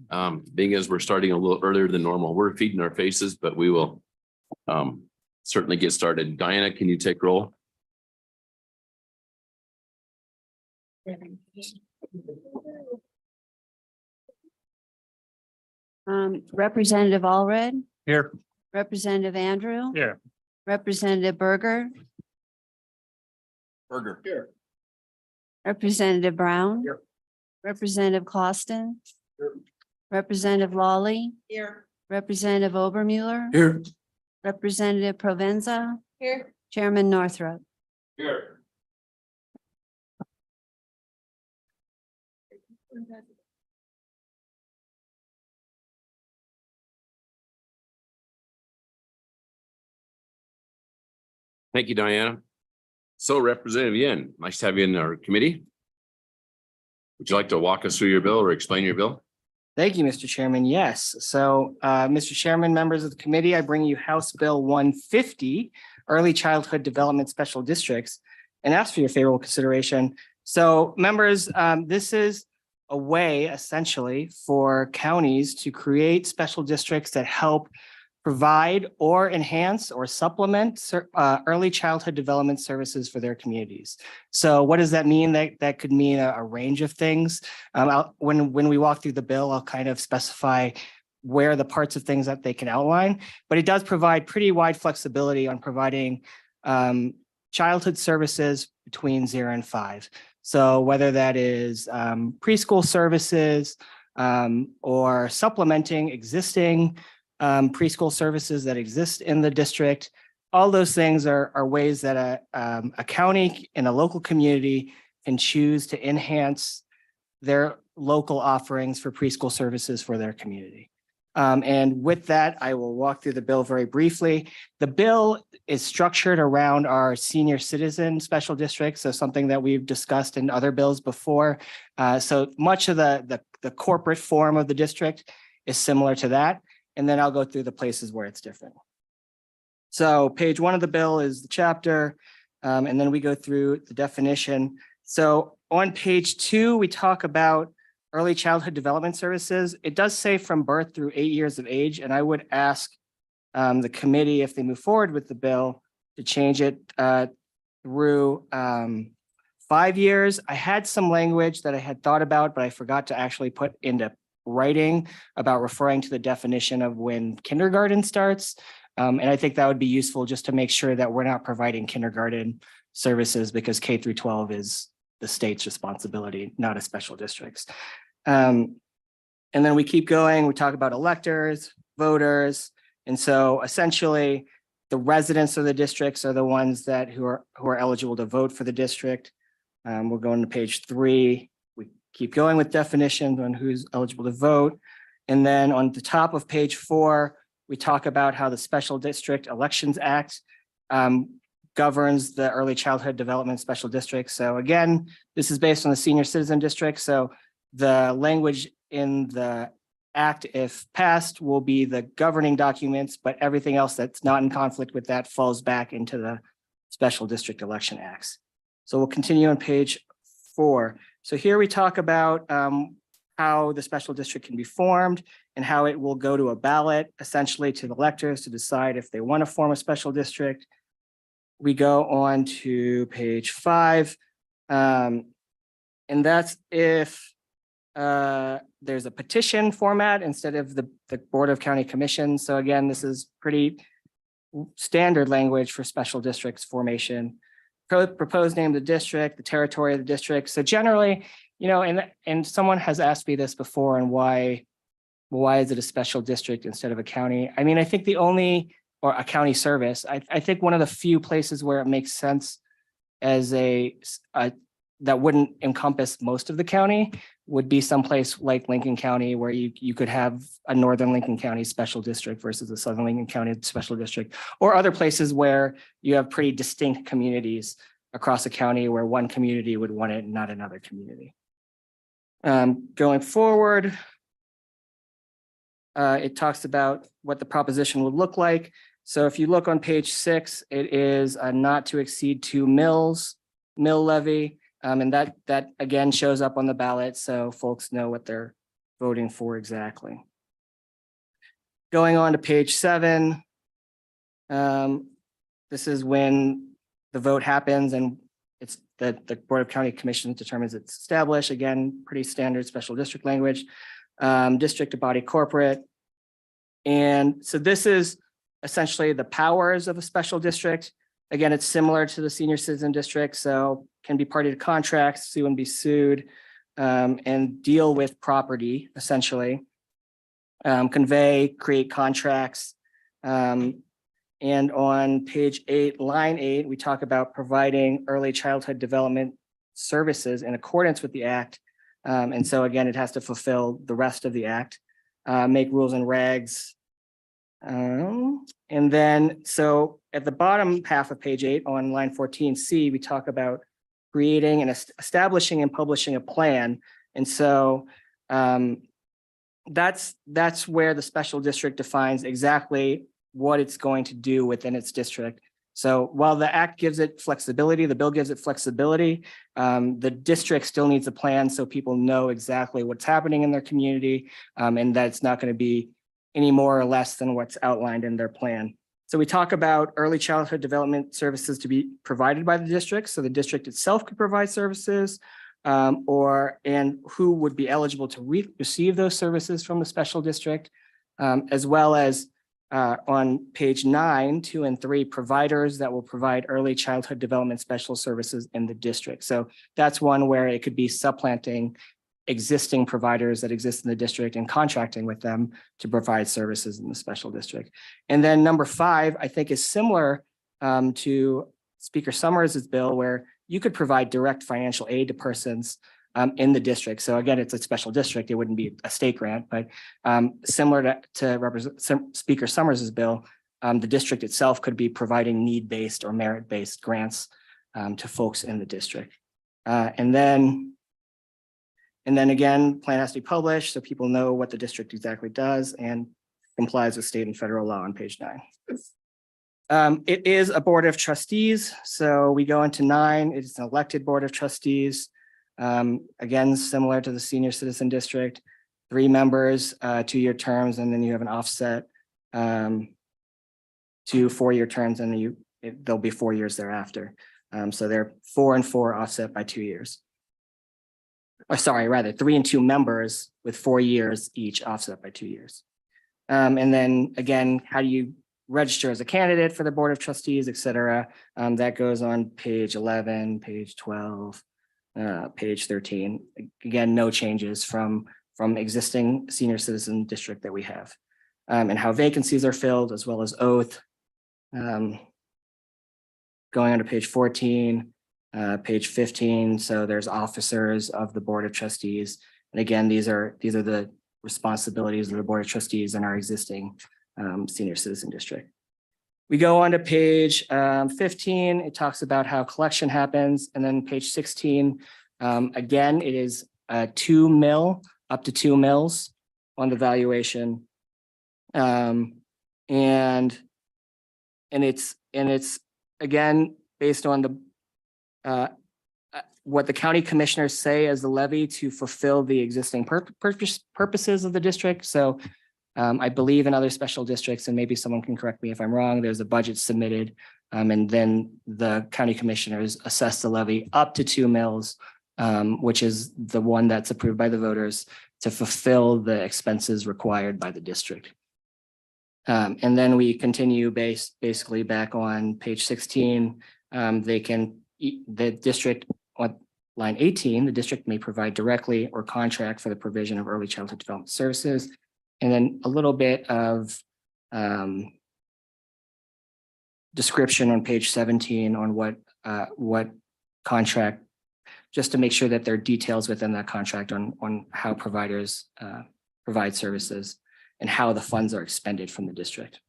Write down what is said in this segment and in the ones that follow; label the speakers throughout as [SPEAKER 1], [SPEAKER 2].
[SPEAKER 1] Being as we're starting a little earlier than normal, we're feeding our faces, but we will certainly get started. Diana, can you take roll?
[SPEAKER 2] Representative Allred,
[SPEAKER 3] Here.
[SPEAKER 2] Representative Andrew.
[SPEAKER 3] Here.
[SPEAKER 2] Representative Berger,
[SPEAKER 1] Berger. Here.
[SPEAKER 2] Representative Brown.
[SPEAKER 3] Here.
[SPEAKER 2] Representative Costin.
[SPEAKER 3] Here.
[SPEAKER 2] Representative Lawley,
[SPEAKER 4] Here.
[SPEAKER 2] Representative Obermueller,
[SPEAKER 1] Here.
[SPEAKER 2] Representative Provenza,
[SPEAKER 4] Here.
[SPEAKER 2] Chairman Northrup.
[SPEAKER 1] Here. Thank you, Diana. So Representative Yin, nice to have you in our committee. Would you like to walk us through your bill or explain your bill?
[SPEAKER 5] Thank you, Mr. Chairman. Yes. So, Mr. Chairman, members of the committee, I bring you House Bill 150, Early Childhood Development Special Districts, and ask for your favorable consideration. So members, this is a way essentially for counties to create special districts that help provide or enhance or supplement early childhood development services for their communities. So what does that mean? That could mean a range of things. When we walk through the bill, I'll kind of specify where the parts of things that they can outline, but it does provide pretty wide flexibility on providing childhood services between 0 and 5. So whether that is preschool services or supplementing existing preschool services that exist in the district, all those things are ways that a county and a local community can choose to enhance their local offerings for preschool services for their community. And with that, I will walk through the bill very briefly. The bill is structured around our senior citizen special districts, so something that we've discussed in other bills before. So much of the corporate form of the district is similar to that. And then I'll go through the places where it's different. So page 1 of the bill is the chapter, and then we go through the definition. So on page 2, we talk about early childhood development services. It does say from birth through 8 years of age, and I would ask the committee, if they move forward with the bill, to change it through 5 years. I had some language that I had thought about, but I forgot to actually put into writing about referring to the definition of when kindergarten starts. And I think that would be useful just to make sure that we're not providing kindergarten services, because K through 12 is the state's responsibility, not a special district's. And then we keep going. We talk about electors, voters. And so essentially the residents of the districts are the ones that who are eligible to vote for the district. We're going to page 3. We keep going with definitions on who's eligible to vote. And then on the top of page 4, we talk about how the Special District Elections Act governs the early childhood development special district. So again, this is based on the senior citizen district. So the language in the act, if passed, will be the governing documents, but everything else that's not in conflict with that falls back into the Special District Election Acts. So we'll continue on page 4. So here we talk about how the special district can be formed and how it will go to a ballot, essentially to the electors to decide if they want to form a special district. We go on to page 5. And that's if there's a petition format instead of the Board of County Commissions. So again, this is pretty standard language for special districts formation. Proposed name of the district, the territory of the district. So generally, you know, and someone has asked me this before, and why is it a special district instead of a county? I mean, I think or a county service. I think one of the few places where it makes sense as that wouldn't encompass most of the county would be someplace like Lincoln County, where you could have a Northern Lincoln County special district versus a Southern Lincoln County special district, or other places where you have pretty distinct communities across a county where one community would want it and not another community. Going forward, it talks about what the proposition would look like. So if you look on page 6, it is a not to exceed 2 mill levy. And that again shows up on the ballot, so folks know what they're voting for exactly. Going on to page 7. This is when the vote happens and it's the Board of County Commissioners determines it's established. Again, pretty standard special district language. District to body corporate. And so this is essentially the powers of a special district. Again, it's similar to the senior citizen district, so can be party to contracts, sue and be sued, and deal with property essentially. Convey, create contracts. And on page 8, line 8, we talk about providing early childhood development services in accordance with the act. And so again, it has to fulfill the rest of the act, make rules and regs. And then, so at the bottom half of page 8 on line 14C, we talk about creating and establishing and publishing a plan. And so that's where the special district defines exactly what it's going to do within its district. So while the act gives it flexibility, the bill gives it flexibility, the district still needs a plan so people know exactly what's happening in their community, and that it's not going to be any more or less than what's outlined in their plan. So we talk about early childhood development services to be provided by the district. So the district itself could provide services, and who would be eligible to receive those services from the special district, as well as on page 9, 2 and 3, providers that will provide early childhood development special services in the district. So that's one where it could be supplanting existing providers that exist in the district and contracting with them to provide services in the special district. And then number 5, I think, is similar to Speaker Summers's bill, where you could provide direct financial aid to persons in the district. So again, it's a special district. It wouldn't be a state grant, but similar to Speaker Summers's bill, the district itself could be providing need-based or merit-based grants to folks in the district. And then again, plan has to be published so people know what the district exactly does and complies with state and federal law on page 9. It is a board of trustees. So we go into 9. It's an elected board of trustees. Again, similar to the senior citizen district, 3 members, 2-year terms, and then you have an offset to 4-year terms, and then there'll be 4 years thereafter. So they're 4 and 4 offset by 2 years. Or sorry, rather 3 and 2 members with 4 years each offset by 2 years. And then again, how do you register as a candidate for the board of trustees, et cetera? That goes on page 11, page 12. Page 13. Again, no changes from existing senior citizen district that we have, and how vacancies are filled, as well as oath. Going on to page 14, page 15. So there's officers of the board of trustees, and again, these are the responsibilities of the board of trustees in our existing senior citizen district. We go on to page 15. It talks about how collection happens. And then page 16, again, it is 2 mil, up to 2 mils on the valuation. And it's again, based on the what the county commissioners say as the levy to fulfill the existing purposes of the district. So I believe in other special districts, and maybe someone can correct me if I'm wrong, there's a budget submitted, and then the county commissioners assess the levy up to 2 mils, which is the one that's approved by the voters to fulfill the expenses required by the district. And then we continue basically back on page 16. The district on line 18, the district may provide directly or contract for the provision of early childhood development services. And then a little bit of description on page 17 on what contract, just to make sure that there are details within that contract on how providers provide services and how the funds are expended from the district.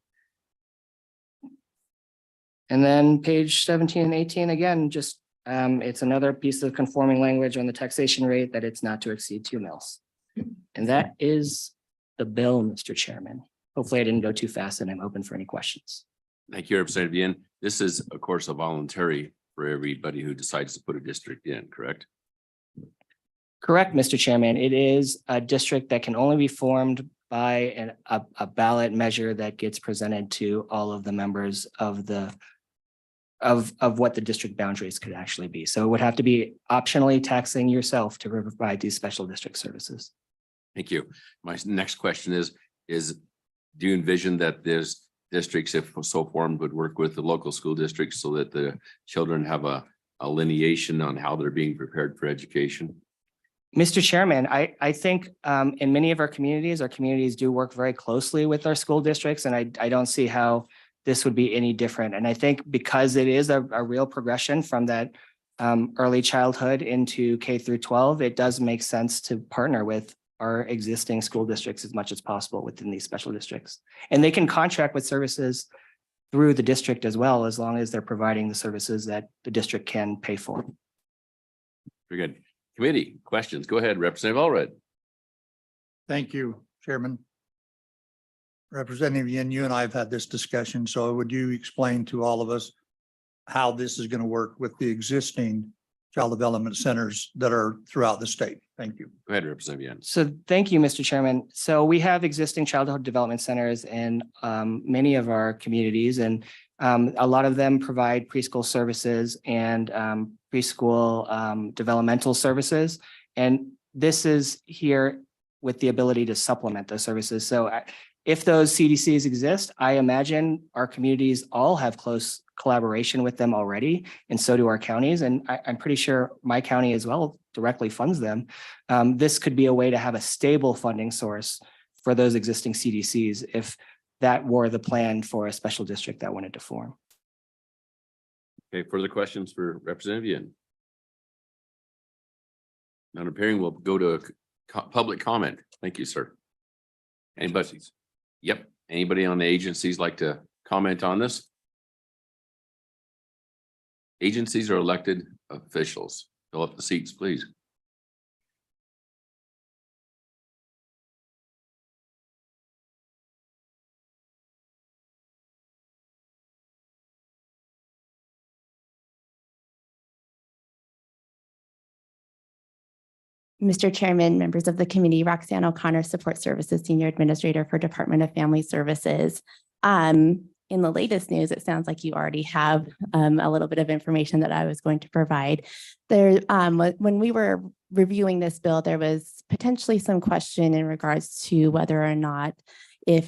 [SPEAKER 5] And then page 17 and 18, again, just it's another piece of conforming language on the taxation rate that it's not to exceed 2 mils. And that is the bill, Mr. Chairman. Hopefully I didn't go too fast, and I'm open for any questions.
[SPEAKER 1] Thank you, Representative Yin. This is, of course, a voluntary for everybody who decides to put a district in, correct?
[SPEAKER 5] Correct, Mr. Chairman. It is a district that can only be formed by a ballot measure that gets presented to all of the members of what the district boundaries could actually be. So it would have to be optionally taxing yourself to provide these special district services.
[SPEAKER 1] Thank you. My next question is do you envision that there's districts, if so formed, would work with the local school districts so that the children have a lineation on how they're being prepared for education?
[SPEAKER 5] Mr. Chairman, I think in many of our communities do work very closely with our school districts, and I don't see how this would be any different. And I think because it is a real progression from that early childhood into K through 12, it does make sense to partner with our existing school districts as much as possible within these special districts. And they can contract with services through the district as well, as long as they're providing the services that the district can pay for.
[SPEAKER 1] Very good. Committee questions. Go ahead, Representative Allred.
[SPEAKER 3] Thank you, Chairman. Representative Yin, you and I have had this discussion, so would you explain to all of us how this is going to work with the existing child development centers that are throughout the state? Thank you.
[SPEAKER 1] Go ahead, Representative Yin.
[SPEAKER 5] So thank you, Mr. Chairman. So we have existing childhood development centers in many of our communities, and a lot of them provide preschool services and preschool developmental services. And this is here with the ability to supplement those services. So if those CDCs exist, I imagine our communities all have close collaboration with them already, and so do our counties. And I'm pretty sure my county as well directly funds them. This could be a way to have a stable funding source for those existing CDCs if that were the plan for a special district that wanted to form.
[SPEAKER 1] Okay, further questions for Representative Yin? None appearing, we'll go to public comment. Thank you, sir. Anybody? Yep. Anybody on the agencies like to comment on this? Agencies are elected officials. Fill up the seats, please.
[SPEAKER 4] Mr. Chairman, members of the committee, Roxanne O'Connor, Support Services Senior Administrator for Department of Family Services. In the latest news, it sounds like you already have a little bit of information that I was going to provide. There, when we were reviewing this bill, there was potentially some question in regards to whether or not if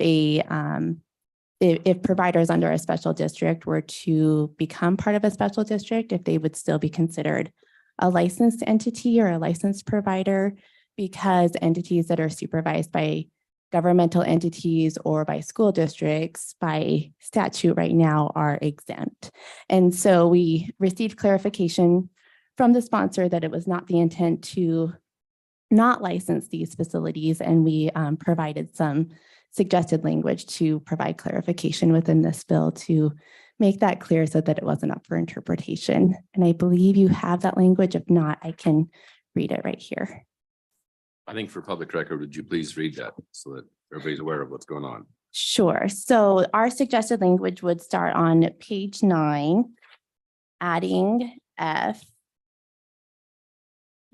[SPEAKER 4] providers under a special district were to become part of a special district, if they would still be considered a licensed entity or a licensed provider, because entities that are supervised by governmental entities or by school districts by statute right now are exempt. And so we received clarification from the sponsor that it was not the intent to not license these facilities, and we provided some suggested language to provide clarification within this bill to make that clear so that it wasn't up for interpretation. And I believe you have that language. If not, I can read it right here.
[SPEAKER 1] I think for public record, would you please read that so that everybody's aware of what's going on?
[SPEAKER 4] Sure. So our suggested language would start on page 9, adding F,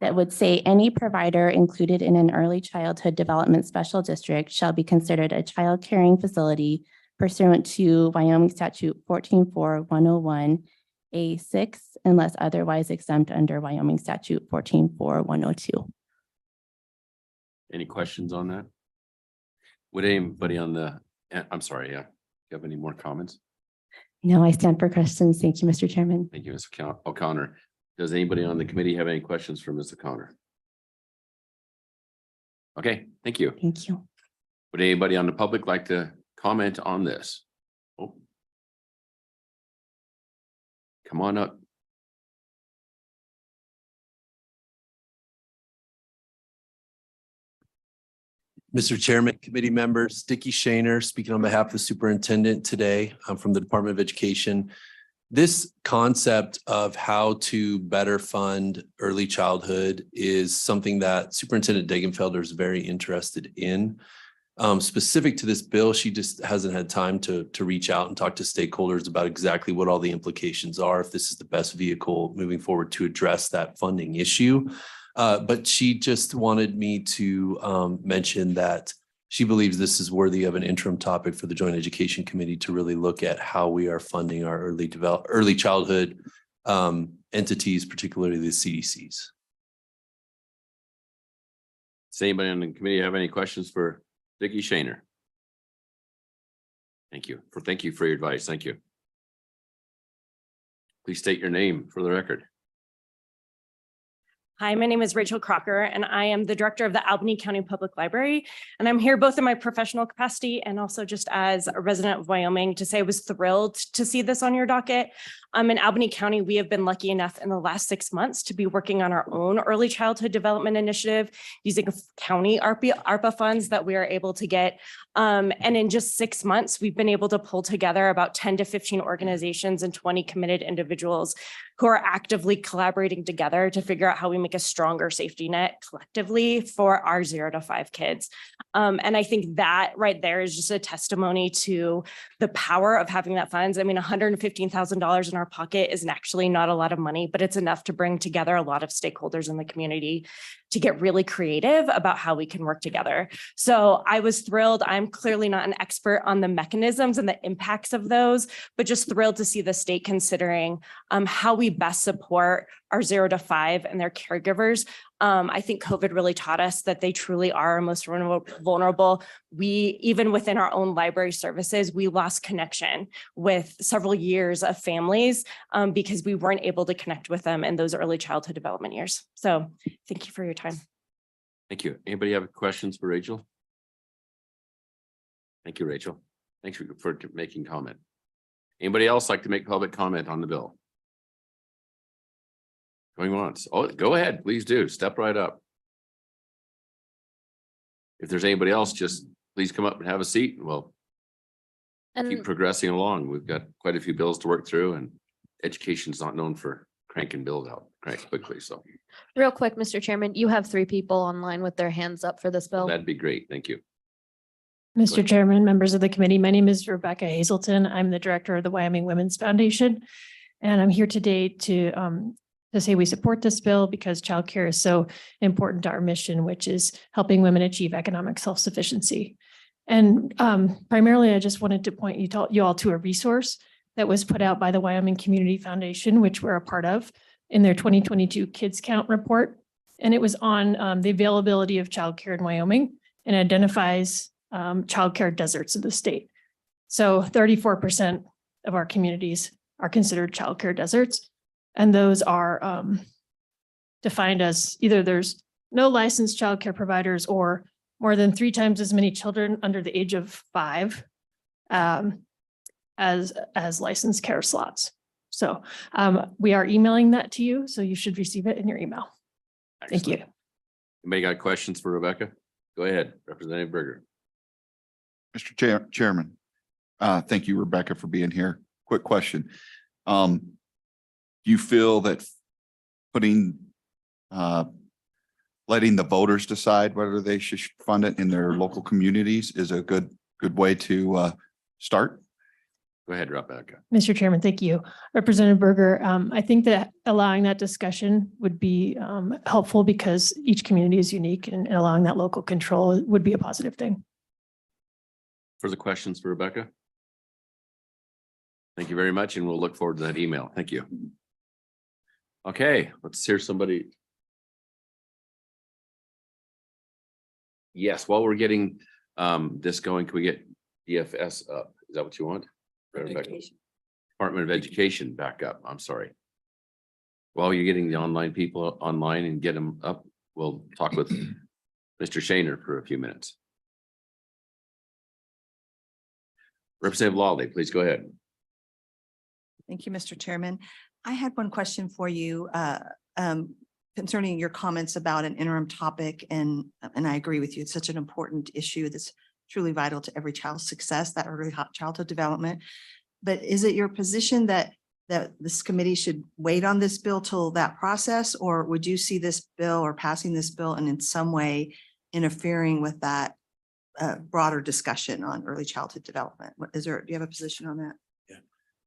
[SPEAKER 4] that would say any provider included in an early childhood development special district shall be considered a child caring facility pursuant to Wyoming Statute 144101 A6, unless otherwise exempt under Wyoming Statute 144102.
[SPEAKER 1] Any questions on that? Would anybody on the, I'm sorry, yeah. Do you have any more comments?
[SPEAKER 4] No, I stand for questions. Thank you, Mr. Chairman.
[SPEAKER 1] Thank you, Ms. O'Connor. Does anybody on the committee have any questions for Ms. O'Connor? Okay, thank you.
[SPEAKER 4] Thank you.
[SPEAKER 1] Would anybody on the public like to comment on this? Oh. Come on up.
[SPEAKER 6] Mr. Chairman, committee members, Dickie Shaner, speaking on behalf of the superintendent today. I'm from the Department of Education. This concept of how to better fund early childhood is something that Superintendent Degenfelder is very interested in. Specific to this bill, she just hasn't had time to reach out and talk to stakeholders about exactly what all the implications are, if this is the best vehicle moving forward to address that funding issue. But she just wanted me to mention that she believes this is worthy of an interim topic for the Joint Education Committee to really look at how we are funding our early childhood entities, particularly the CDCs.
[SPEAKER 1] Does anybody on the committee have any questions for Vicki Shaner? Thank you for your advice. Thank you. Please state your name for the record.
[SPEAKER 7] Hi, my name is Rachel Crocker, and I am the director of the Albany County Public Library. And I'm here both in my professional capacity and also just as a resident of Wyoming to say I was thrilled to see this on your docket. In Albany County, we have been lucky enough in the last 6 months to be working on our own early childhood development initiative using county ARPA funds that we are able to get. And in just 6 months, we've been able to pull together about 10 to 15 organizations and 20 committed individuals who are actively collaborating together to figure out how we make a stronger safety net collectively for our 0 to 5 kids. And I think that right there is just a testimony to the power of having that funds. I mean, $115,000 in our pocket is actually not a lot of money, but it's enough to bring together a lot of stakeholders in the community to get really creative about how we can work together. So I was thrilled. I'm clearly not an expert on the mechanisms and the impacts of those, but just thrilled to see the state considering how we best support our 0 to 5 and their caregivers. I think COVID really taught us that they truly are our most vulnerable. We, even within our own library services, we lost connection with several years of families because we weren't able to connect with them in those early childhood development years. So thank you for your time.
[SPEAKER 1] Thank you. Anybody have questions for Rachel? Thank you, Rachel. Thanks for making comment. Anybody else like to make public comment on the bill? Going once. Oh, go ahead. Please do. Step right up. If there's anybody else, just please come up and have a seat. And we'll keep
[SPEAKER 8] And
[SPEAKER 1] progressing along. We've got quite a few bills to work through, and education's not known for cranking bills out quickly. So
[SPEAKER 8] real quick, Mr. Chairman, you have 3 people online with their hands up for this bill.
[SPEAKER 1] that'd be great. Thank you.
[SPEAKER 9] Mr. Chairman, members of the committee, my name is Rebecca Hazelton. I'm the director of the Wyoming Women's Foundation. And I'm here today to say we support this bill because childcare is so important to our mission, which is helping women achieve economic self-sufficiency. And primarily, I just wanted to point you all to a resource that was put out by the Wyoming Community Foundation, which we're a part of, in their 2022 Kids Count report. And it was on the availability of childcare in Wyoming and identifies childcare deserts of the state. So 34% of our communities are considered childcare deserts. And those are defined as either there's no licensed childcare providers or more than 3 times as many children under the age of 5 as licensed care slots. So we are emailing that to you, so you should receive it in your email. Thank you.
[SPEAKER 1] Excellent. Anybody got questions for Rebecca? Go ahead, Representative Berger.
[SPEAKER 10] Mr. Chairman, thank you, Rebecca, for being here. Quick question. Do you feel that putting, letting the voters decide whether they should fund it in their local communities is a good way to start?
[SPEAKER 1] Go ahead, Rebecca.
[SPEAKER 9] Mr. Chairman, thank you. Representative Berger, I think that allowing that discussion would be helpful because each community is unique and allowing that local control would be a positive thing.
[SPEAKER 1] Further questions for Rebecca? Thank you very much, and we'll look forward to that email. Thank you. Okay, let's hear somebody. Yes, while we're getting this going, can we get DFS up? Is that what you want? Rebecca? Department of Education back up. I'm sorry. While you're getting the online people online and get them up, we'll talk with Mr. Shaner for a few minutes. Representative Lawley, please go ahead.
[SPEAKER 11] Thank you, Mr. Chairman. I had one question for you concerning your comments about an interim topic, and I agree with you. It's such an important issue that's truly vital to every child's success, that early childhood development. But is it your position that this committee should wait on this bill till that process, or would you see this bill or passing this bill and in some way interfering with that broader discussion on early childhood development? Do you have a position on that?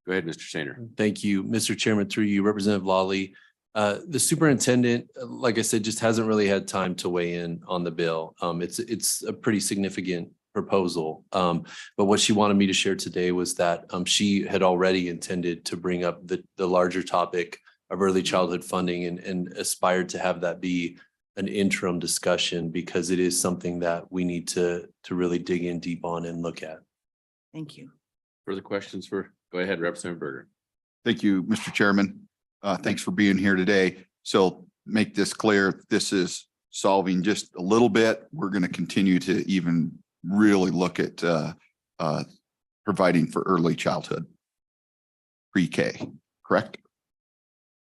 [SPEAKER 1] Go ahead, Mr. Shaner.
[SPEAKER 6] Thank you, Mr. Chairman, through you, Representative Lawley. The superintendent, like I said, just hasn't really had time to weigh in on the bill. It's a pretty significant proposal. But what she wanted me to share today was that she had already intended to bring up the larger topic of early childhood funding and aspired to have that be an interim discussion because it is something that we need to really dig in deep on and look at.
[SPEAKER 11] Thank you.
[SPEAKER 1] Further questions go ahead, Representative Berger.
[SPEAKER 10] Thank you, Mr. Chairman. Thanks for being here today. So make this clear, this is solving just a little bit. We're going to continue to even really look at providing for early childhood pre-K, correct?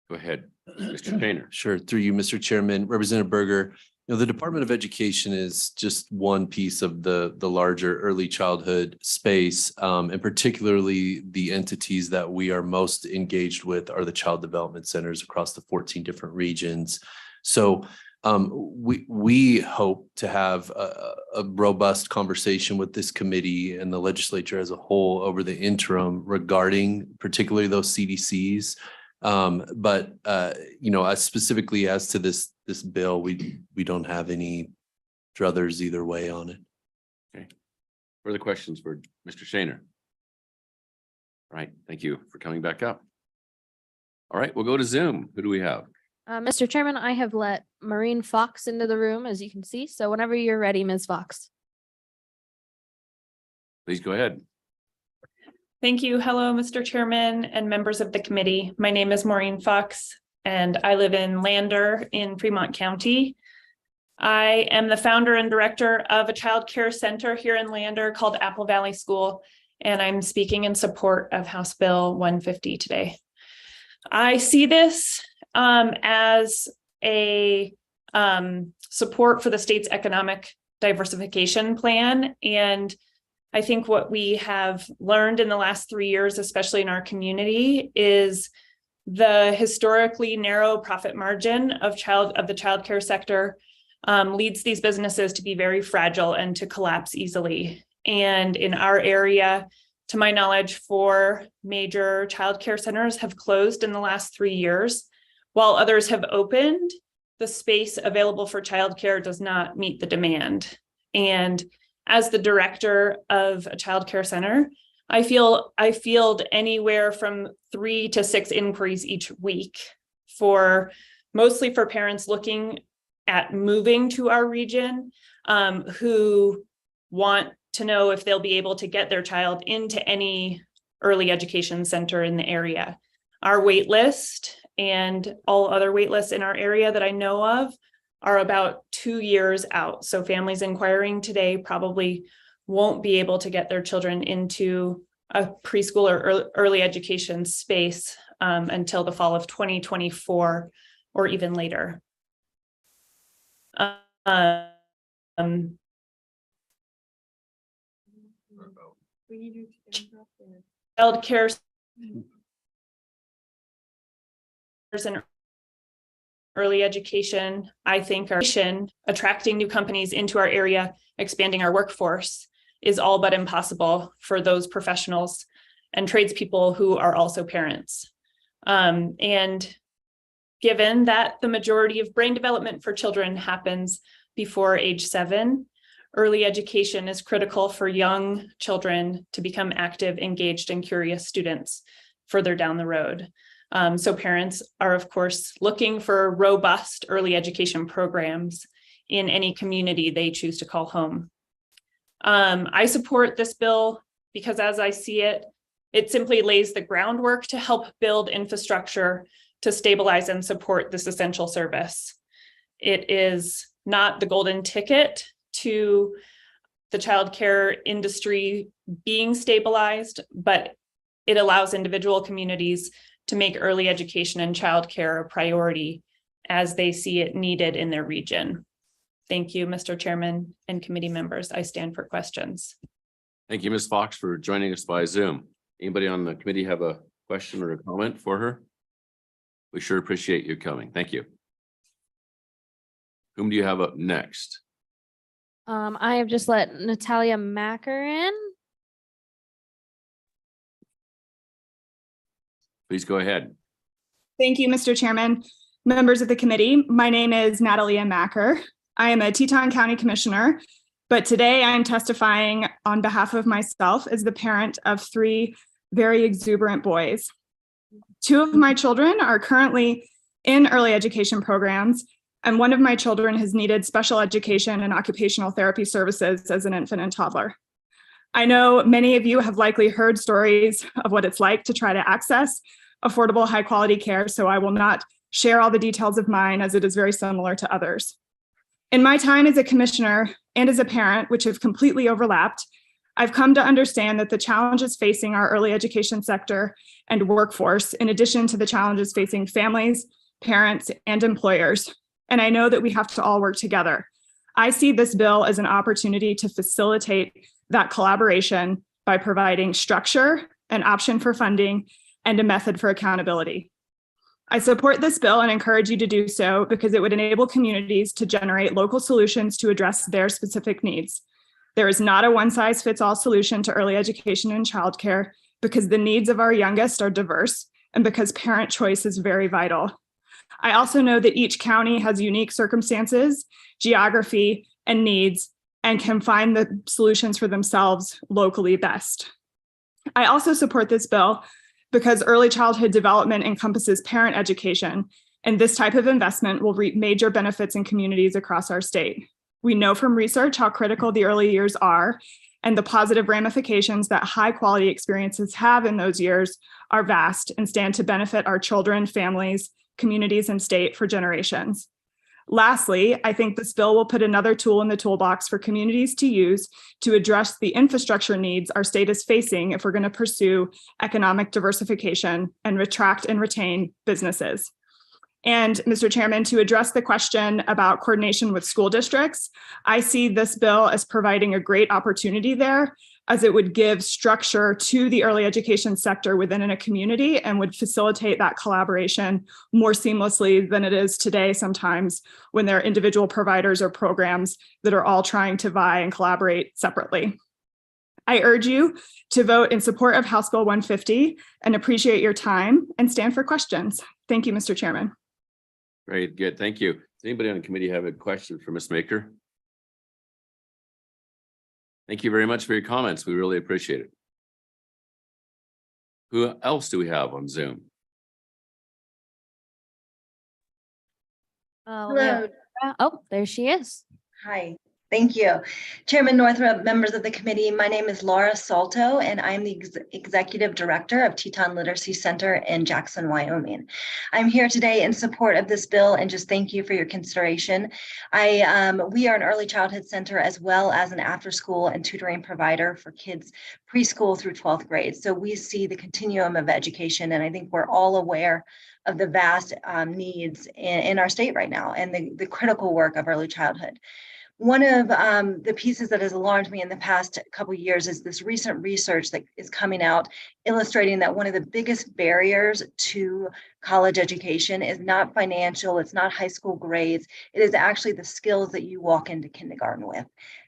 [SPEAKER 1] Go ahead, Mr. Painter.
[SPEAKER 6] Sure, through you, Mr. Chairman, Representative Berger. The Department of Education is just one piece of the larger early childhood space, and particularly the entities that we are most engaged with are the child development centers across the 14 different regions. So we hope to have a robust conversation with this committee and the legislature as a whole over the interim regarding particularly those CDCs. But as specifically as to this bill, we don't have any druthers either way on it.
[SPEAKER 1] Okay. Further questions for Mr. Shaner? All right, thank you for coming back up. All right, we'll go to Zoom. Who do we have?
[SPEAKER 8] Mr. Chairman, I have let Maureen Fox into the room, as you can see. So whenever you're ready, Ms. Fox.
[SPEAKER 1] Please go ahead.
[SPEAKER 12] Thank you. Hello, Mr. Chairman and members of the committee. My name is Maureen Fox, and I live in Lander in Fremont County. I am the founder and director of a child care center here in Lander called Apple Valley School, and I'm speaking in support of House Bill 150 today. I see this as a support for the state's economic diversification plan, and I think what we have learned in the last 3 years, especially in our community, is the historically narrow profit margin of the child care sector leads these businesses to be very fragile and to collapse easily. And in our area, to my knowledge, 4 major child care centers have closed in the last 3 years, while others have opened. The space available for childcare does not meet the demand. And as the director of a child care center, I field anywhere from 3 to 6 inquiries each week mostly for parents looking at moving to our region, who want to know if they'll be able to get their child into any early education center in the area. Our wait list and all other wait lists in our area that I know of are about 2 years out. So families inquiring today probably won't be able to get their children into a preschool or early education space until the fall of 2024 or even later. Child care and early education, I think, are attracting new companies into our area, expanding our workforce is all but impossible for those professionals and tradespeople who are also parents. And given that the majority of brain development for children happens before age 7, early education is critical for young children to become active, engaged, and curious students further down the road. So parents are, of course, looking for robust early education programs in any community they choose to call home. I support this bill because, as I see it, it simply lays the groundwork to help build infrastructure to stabilize and support this essential service. It is not the golden ticket to the childcare industry being stabilized, but it allows individual communities to make early education and childcare a priority as they see it needed in their region. Thank you, Mr. Chairman and committee members. I stand for questions.
[SPEAKER 1] Thank you, Ms. Fox, for joining us by Zoom. Anybody on the committee have a question or a comment for her? We sure appreciate you coming. Thank you. Whom do you have up next?
[SPEAKER 8] I have just let Natalia Macker in.
[SPEAKER 1] Please go ahead.
[SPEAKER 13] Thank you, Mr. Chairman. members of the committee. My name is Natalia Macker. I am a Teton County Commissioner, but today I'm testifying on behalf of myself as the parent of 3 very exuberant boys. 2 of my children are currently in early education programs, and one of my children has needed special education and occupational therapy services as an infant and toddler. I know many of you have likely heard stories of what it's like to try to access affordable, high-quality care, so I will not share all the details of mine as it is very similar to others. In my time as a commissioner and as a parent, which have completely overlapped, I've come to understand that the challenges facing our early education sector and workforce, in addition to the challenges facing families, parents, and employers, and I know that we have to all work together. I see this bill as an opportunity to facilitate that collaboration by providing structure, an option for funding, and a method for accountability. I support this bill and encourage you to do so because it would enable communities to generate local solutions to address their specific needs. There is not a one-size-fits-all solution to early education and childcare because the needs of our youngest are diverse and because parent choice is very vital. I also know that each county has unique circumstances, geography, and needs, and can find the solutions for themselves locally best. I also support this bill because early childhood development encompasses parent education, and this type of investment will reap major benefits in communities across our state. We know from research how critical the early years are, and the positive ramifications that high-quality experiences have in those years are vast and stand to benefit our children, families, communities, and state for generations. Lastly, I think this bill will put another tool in the toolbox for communities to use to address the infrastructure needs our state is facing if we're going to pursue economic diversification and attract and retain businesses. And Mr. Chairman, to address the question about coordination with school districts, I see this bill as providing a great opportunity there, as it would give structure to the early education sector within a community and would facilitate that collaboration more seamlessly than it is today sometimes when there are individual providers or programs that are all trying to vie and collaborate separately. I urge you to vote in support of House Bill 150 and appreciate your time and stand for questions. Thank you, Mr. Chairman.
[SPEAKER 1] Great, good, thank you. Does anybody on the committee have a question for Ms. Maker? Thank you very much for your comments. We really appreciate it. Who else do we have on Zoom?
[SPEAKER 8] Hello. Oh, there she is.
[SPEAKER 14] Hi, thank you. Chairman Northrup, members of the committee, my name is Laura Salto, and I'm the Executive Director of Teton Literacy Center in Jackson, Wyoming. I'm here today in support of this bill and just thank you for your consideration. We are an early childhood center as well as an after-school and tutoring provider for kids preschool through 12th grade. So we see the continuum of education, and I think we're all aware of the vast needs in our state right now and the critical work of early childhood. One of the pieces that has alarmed me in the past couple of years is this recent research that is coming out illustrating that one of the biggest barriers to college education is not financial, it's not high school grades, it is actually the skills that you walk into kindergarten with.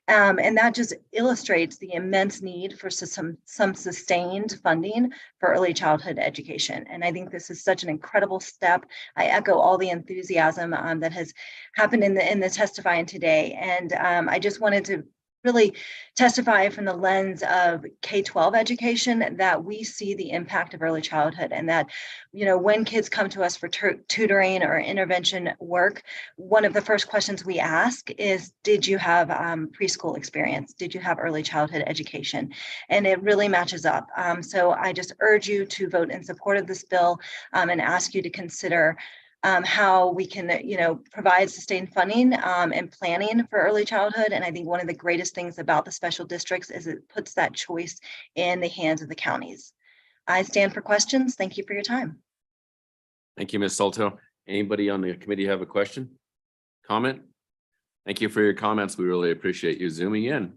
[SPEAKER 14] And that just illustrates the immense need for some sustained funding for early childhood education. And I think this is such an incredible step. I echo all the enthusiasm that has happened in the testifying today. And I just wanted to really testify from the lens of K-12 education that we see the impact of early childhood, and that, you know, when kids come to us for tutoring or intervention work, one of the first questions we ask is, did you have preschool experience? Did you have early childhood education? And it really matches up. So I just urge you to vote in support of this bill and ask you to consider how we can, provide sustained funding and planning for early childhood. And I think one of the greatest things about the special districts is it puts that choice in the hands of the counties. I stand for questions. Thank you for your time.
[SPEAKER 1] Thank you, Ms. Salto. Anybody on the committee have a question? Comment? Thank you for your comments. We really appreciate you zooming in.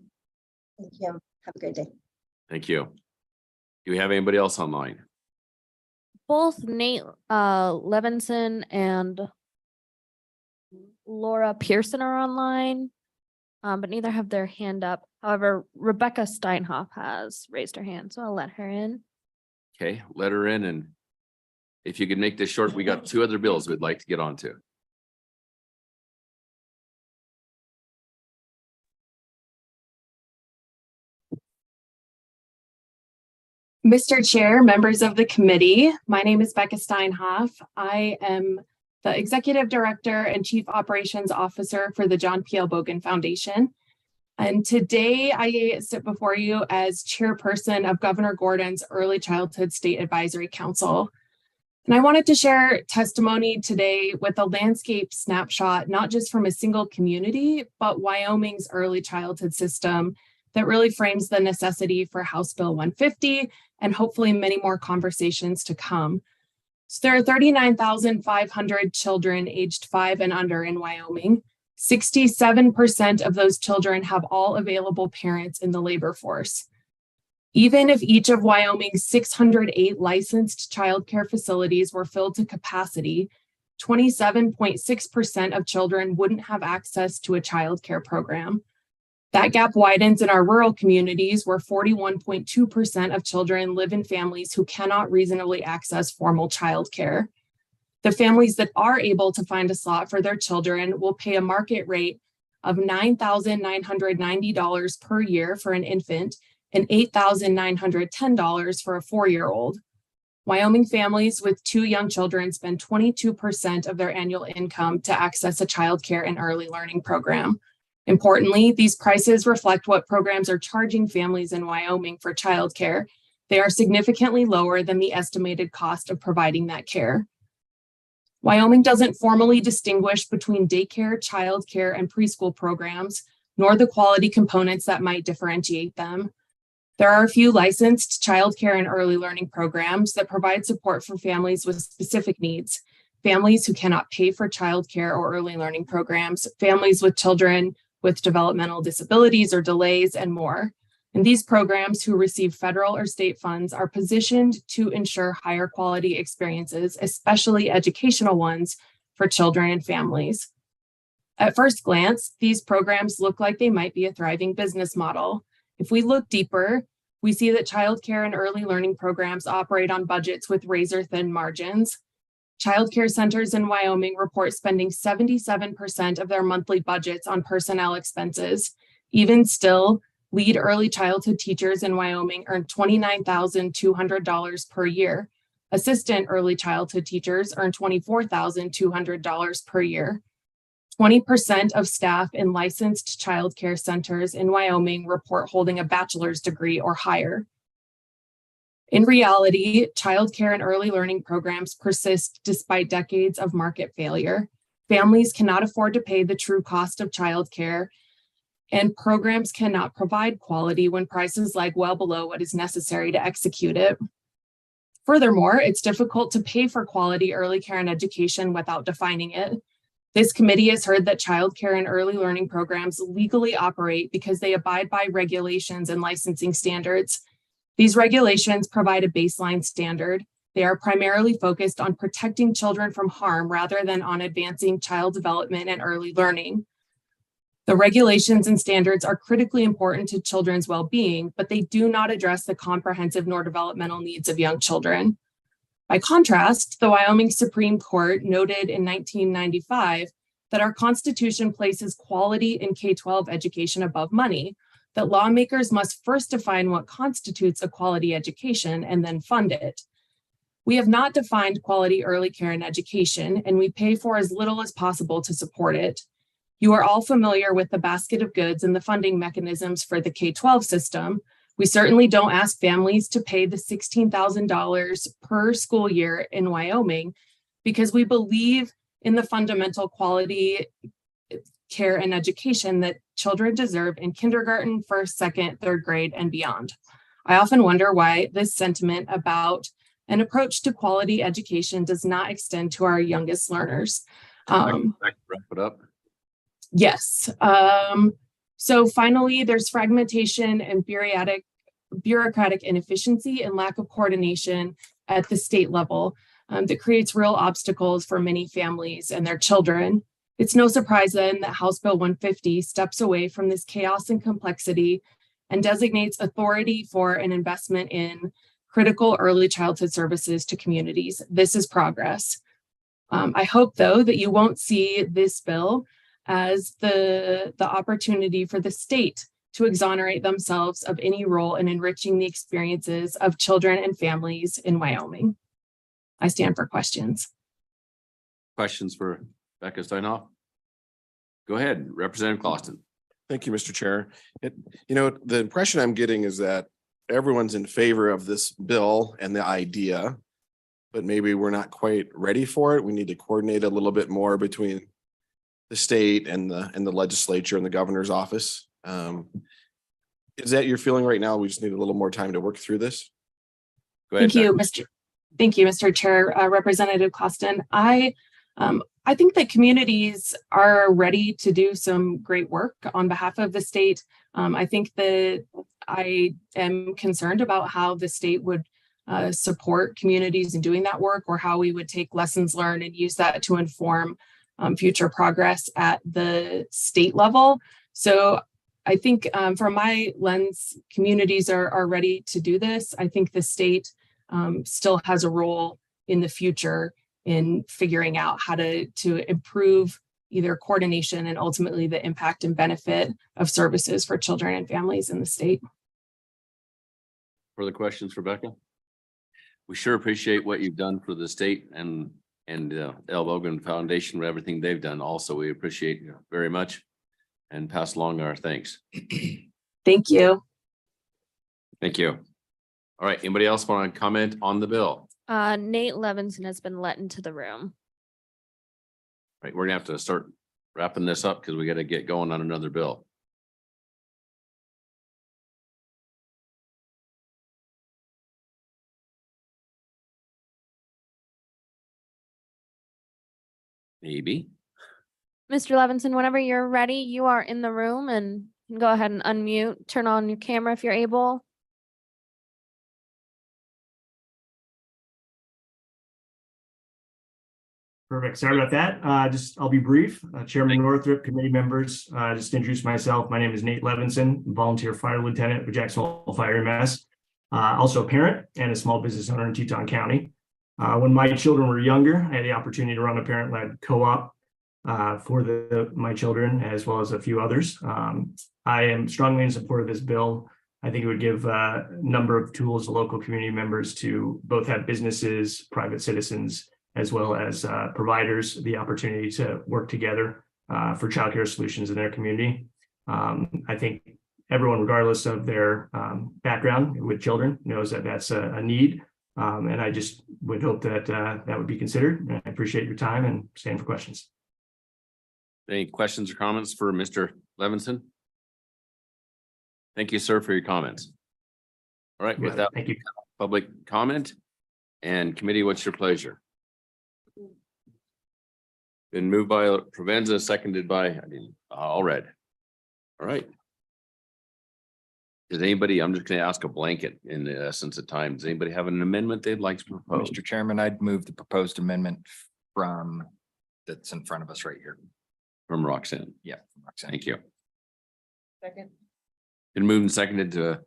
[SPEAKER 14] Thank you. Have a great day.
[SPEAKER 1] Thank you. Do we have anybody else online?
[SPEAKER 8] Both Nate Levinson and Laura Pearson are online, but neither have their hand up. However, Rebecca Steinhoff has raised her hand, so I'll let her in.
[SPEAKER 1] Okay, let her in and If you could make this short, we got two other bills we'd like to get onto.
[SPEAKER 7] Mr. Chair, members of the committee, my name is Becca Steinhoff. I am the Executive Director and Chief Operations Officer for the John P. L. Bogan Foundation. And today I sit before you as chairperson of Governor Gordon's Early Childhood State Advisory Council. And I wanted to share testimony today with a landscape snapshot, not just from a single community, but Wyoming's early childhood system that really frames the necessity for House Bill 150 and hopefully many more conversations to come. So there are 39,500 children aged 5 and under in Wyoming. 67% of those children have all available parents in the labor force. Even if each of Wyoming's 608 licensed childcare facilities were filled to capacity, 27.6% of children wouldn't have access to a childcare program. That gap widens in our rural communities where 41.2% of children live in families who cannot reasonably access formal childcare. The families that are able to find a slot for their children will pay a market rate of $9,990 per year for an infant and $8,910 for a 4-year-old. Wyoming families with 2 young children spend 22% of their annual income to access a childcare and early learning program. Importantly, these prices reflect what programs are charging families in Wyoming for childcare. They are significantly lower than the estimated cost of providing that care. Wyoming doesn't formally distinguish between daycare, childcare, and preschool programs, nor the quality components that might differentiate them. There are a few licensed childcare and early learning programs that provide support for families with specific needs, families who cannot pay for childcare or early learning programs, families with children with developmental disabilities or delays, and more. And these programs who receive federal or state funds are positioned to ensure higher quality experiences, especially educational ones for children and families. At first glance, these programs look like they might be a thriving business model. If we look deeper, we see that childcare and early learning programs operate on budgets with razor-thin margins. Childcare centers in Wyoming report spending 77% of their monthly budgets on personnel expenses. Even still, lead early childhood teachers in Wyoming earn $29,200 per year. Assistant early childhood teachers earn $24,200 per year. 20% of staff in licensed childcare centers in Wyoming report holding a bachelor's degree or higher. In reality, childcare and early learning programs persist despite decades of market failure. Families cannot afford to pay the true cost of childcare, and programs cannot provide quality when prices lag well below what is necessary to execute it. Furthermore, it's difficult to pay for quality early care and education without defining it. This committee has heard that childcare and early learning programs legally operate because they abide by regulations and licensing standards. These regulations provide a baseline standard. They are primarily focused on protecting children from harm rather than on advancing child development and early learning. The regulations and standards are critically important to children's well-being, but they do not address the comprehensive nor developmental needs of young children. By contrast, the Wyoming Supreme Court noted in 1995 that our Constitution places quality in K-12 education above money, that lawmakers must first define what constitutes a quality education and then fund it. We have not defined quality early care and education, and we pay for as little as possible to support it. You are all familiar with the basket of goods and the funding mechanisms for the K-12 system. We certainly don't ask families to pay the $16,000 per school year in Wyoming because we believe in the fundamental quality care and education that children deserve in kindergarten, first, second, third grade, and beyond. I often wonder why this sentiment about an approach to quality education does not extend to our youngest learners.
[SPEAKER 1] Wrap it up.
[SPEAKER 7] Yes. So finally, there's fragmentation and bureaucratic inefficiency and lack of coordination at the state level that creates real obstacles for many families and their children. It's no surprise then that House Bill 150 steps away from this chaos and complexity and designates authority for an investment in
[SPEAKER 15] critical early childhood services to communities. This is progress. I hope, though, that you won't see this bill as the opportunity for the state to exonerate themselves of any role in enriching the experiences of children and families in Wyoming. I stand for questions.
[SPEAKER 1] Questions for Becca Steinhoff? Go ahead, Representative Clausen.
[SPEAKER 16] Thank you, Mr. Chair. The impression I'm getting is that everyone's in favor of this bill and the idea, but maybe we're not quite ready for it. We need to coordinate a little bit more between the state and the legislature and the governor's office. Is that your feeling right now? We just need a little more time to work through this?
[SPEAKER 1] Go ahead,
[SPEAKER 15] Thank you, Mr. Chair, Representative Costin. I think that communities are ready to do some great work on behalf of the state. I think that I am concerned about how the state would support communities in doing that work, or how we would take lessons learned and use that to inform future progress at the state level. So I think from my lens, communities are ready to do this. I think the state still has a role in the future in figuring out how to improve either coordination and ultimately the impact and benefit of services for children and families in the state.
[SPEAKER 1] Further questions for Becca? We sure appreciate what you've done for the state and El Logan Foundation for everything they've done. Also, we appreciate you very much and pass along our thanks.
[SPEAKER 15] Thank you.
[SPEAKER 1] Thank you. All right, anybody else want to comment on the bill?
[SPEAKER 8] Nate Levinson has been let into the room.
[SPEAKER 1] Right, we're gonna have to start wrapping this up because we got to get going on another bill. Maybe.
[SPEAKER 8] Mr. Levinson, whenever you're ready, you are in the room and can go ahead and unmute, turn on your camera if you're able.
[SPEAKER 17] Perfect. Sorry about that. I'll be brief. Chairman Northrup, committee members, just to introduce myself. My name is Nate Levinson, volunteer fire lieutenant with Jacksonville Fire EMS. Also a parent and a small business owner in Teton County. When my children were younger, I had the opportunity to run a parent-led co-op for my children, as well as a few others. I am strongly in support of this bill. I think it would give a number of tools to local community members to both have businesses, private citizens, as well as providers, the opportunity to work together for childcare solutions in their community. I think everyone, regardless of their background with children, knows that that's a need. And I just would hope that that would be considered. I appreciate your time and stand for questions.
[SPEAKER 1] Any questions or comments for Mr. Levinson? Thank you, sir, for your comments. All right, with that,
[SPEAKER 17] thank you.
[SPEAKER 1] Public comment and committee, what's your pleasure? Been moved by Provenza, seconded by all read. All right. Does anybody, I'm just going to ask a blanket in the essence of time. Does anybody have an amendment they'd like to propose?
[SPEAKER 18] Mr. Chairman, I'd move the proposed amendment from that's in front of us right here.
[SPEAKER 1] From Roxanne.
[SPEAKER 18] Yeah, from Roxanne.
[SPEAKER 1] Thank you.
[SPEAKER 11] Second.
[SPEAKER 1] Been moved and seconded to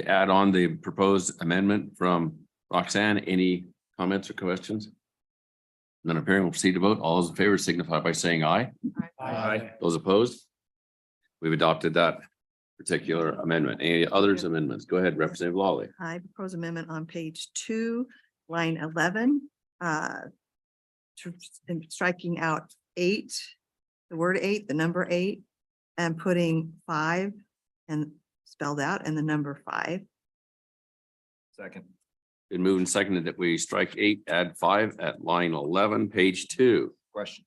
[SPEAKER 1] add on the proposed amendment from Roxanne. Any comments or questions? None appearing, we'll proceed to vote. All those in favor signify by saying aye.
[SPEAKER 17] Aye.
[SPEAKER 1] Those opposed? We've adopted that particular amendment. Any others amendments? Go ahead, Representative Lawley.
[SPEAKER 11] I propose amendment on page 2, line 11, striking out 8, the word 8, the number 8, and putting 5 and spelled out and the number 5.
[SPEAKER 18] Second.
[SPEAKER 1] Been moved and seconded that we strike 8, add 5 at line 11, page 2.
[SPEAKER 18] Question.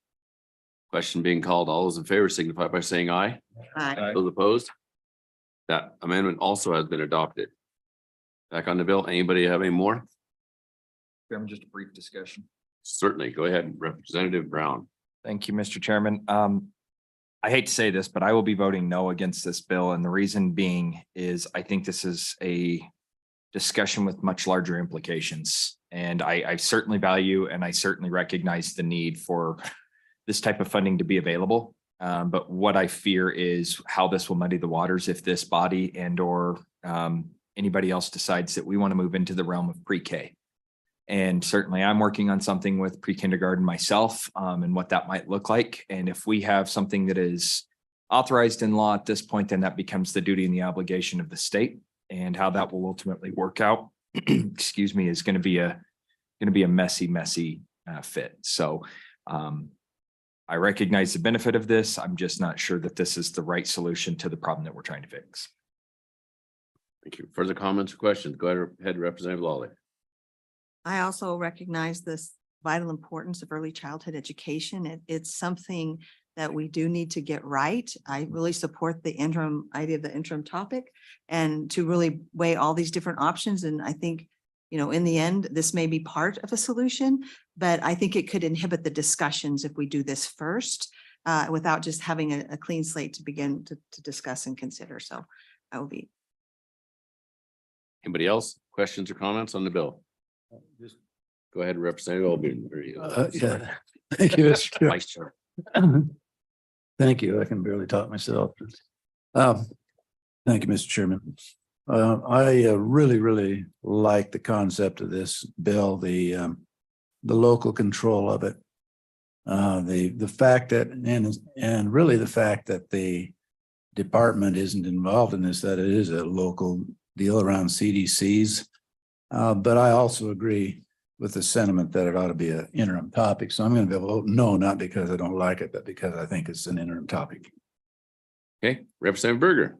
[SPEAKER 1] Question being called. All those in favor signify by saying aye.
[SPEAKER 11] Aye.
[SPEAKER 1] Those opposed? That amendment also has been adopted. Back on the bill. Anybody have any more?
[SPEAKER 18] Chairman, just a brief discussion.
[SPEAKER 1] Certainly. Go ahead, Representative Brown.
[SPEAKER 18] Thank you, Mr. Chairman. I hate to say this, but I will be voting no against this bill. And the reason being is I think this is a discussion with much larger implications. And I certainly value and I certainly recognize the need for this type of funding to be available. But what I fear is how this will muddy the waters if this body and or anybody else decides that we want to move into the realm of pre-K. And certainly I'm working on something with pre-kindergarten myself, and what that might look like. And if we have something that is authorized in law at this point, then that becomes the duty and the obligation of the state. And how that will ultimately work out, excuse me, is going to be a messy fit. So I recognize the benefit of this. I'm just not sure that this is the right solution to the problem that we're trying to fix.
[SPEAKER 1] Thank you. Further comments or questions? Go ahead, Representative Lawley.
[SPEAKER 11] I also recognize this vital importance of early childhood education. It's something that we do need to get right. I really support the interim idea of the interim topic and to really weigh all these different options. And I think, in the end, this may be part of a solution, but I think it could inhibit the discussions if we do this first without just having a clean slate to begin to discuss and consider. So I will be.
[SPEAKER 1] Anybody else? Questions or comments on the bill? Go ahead, Representative Obermueller.
[SPEAKER 19] Yeah. Thank you, Mr. Chair.
[SPEAKER 1] Vice Chair.
[SPEAKER 19] Thank you. I can barely talk myself. Thank you, Mr. Chairman. I really like the concept of this bill, the local control of it. The fact that, and really the fact that the department isn't involved in this, that it is a local deal around CDCs. But I also agree with the sentiment that it ought to be an interim topic. So I'm going to vote no, not because I don't like it, but because I think it's an interim topic.
[SPEAKER 1] Okay, Representative Berger.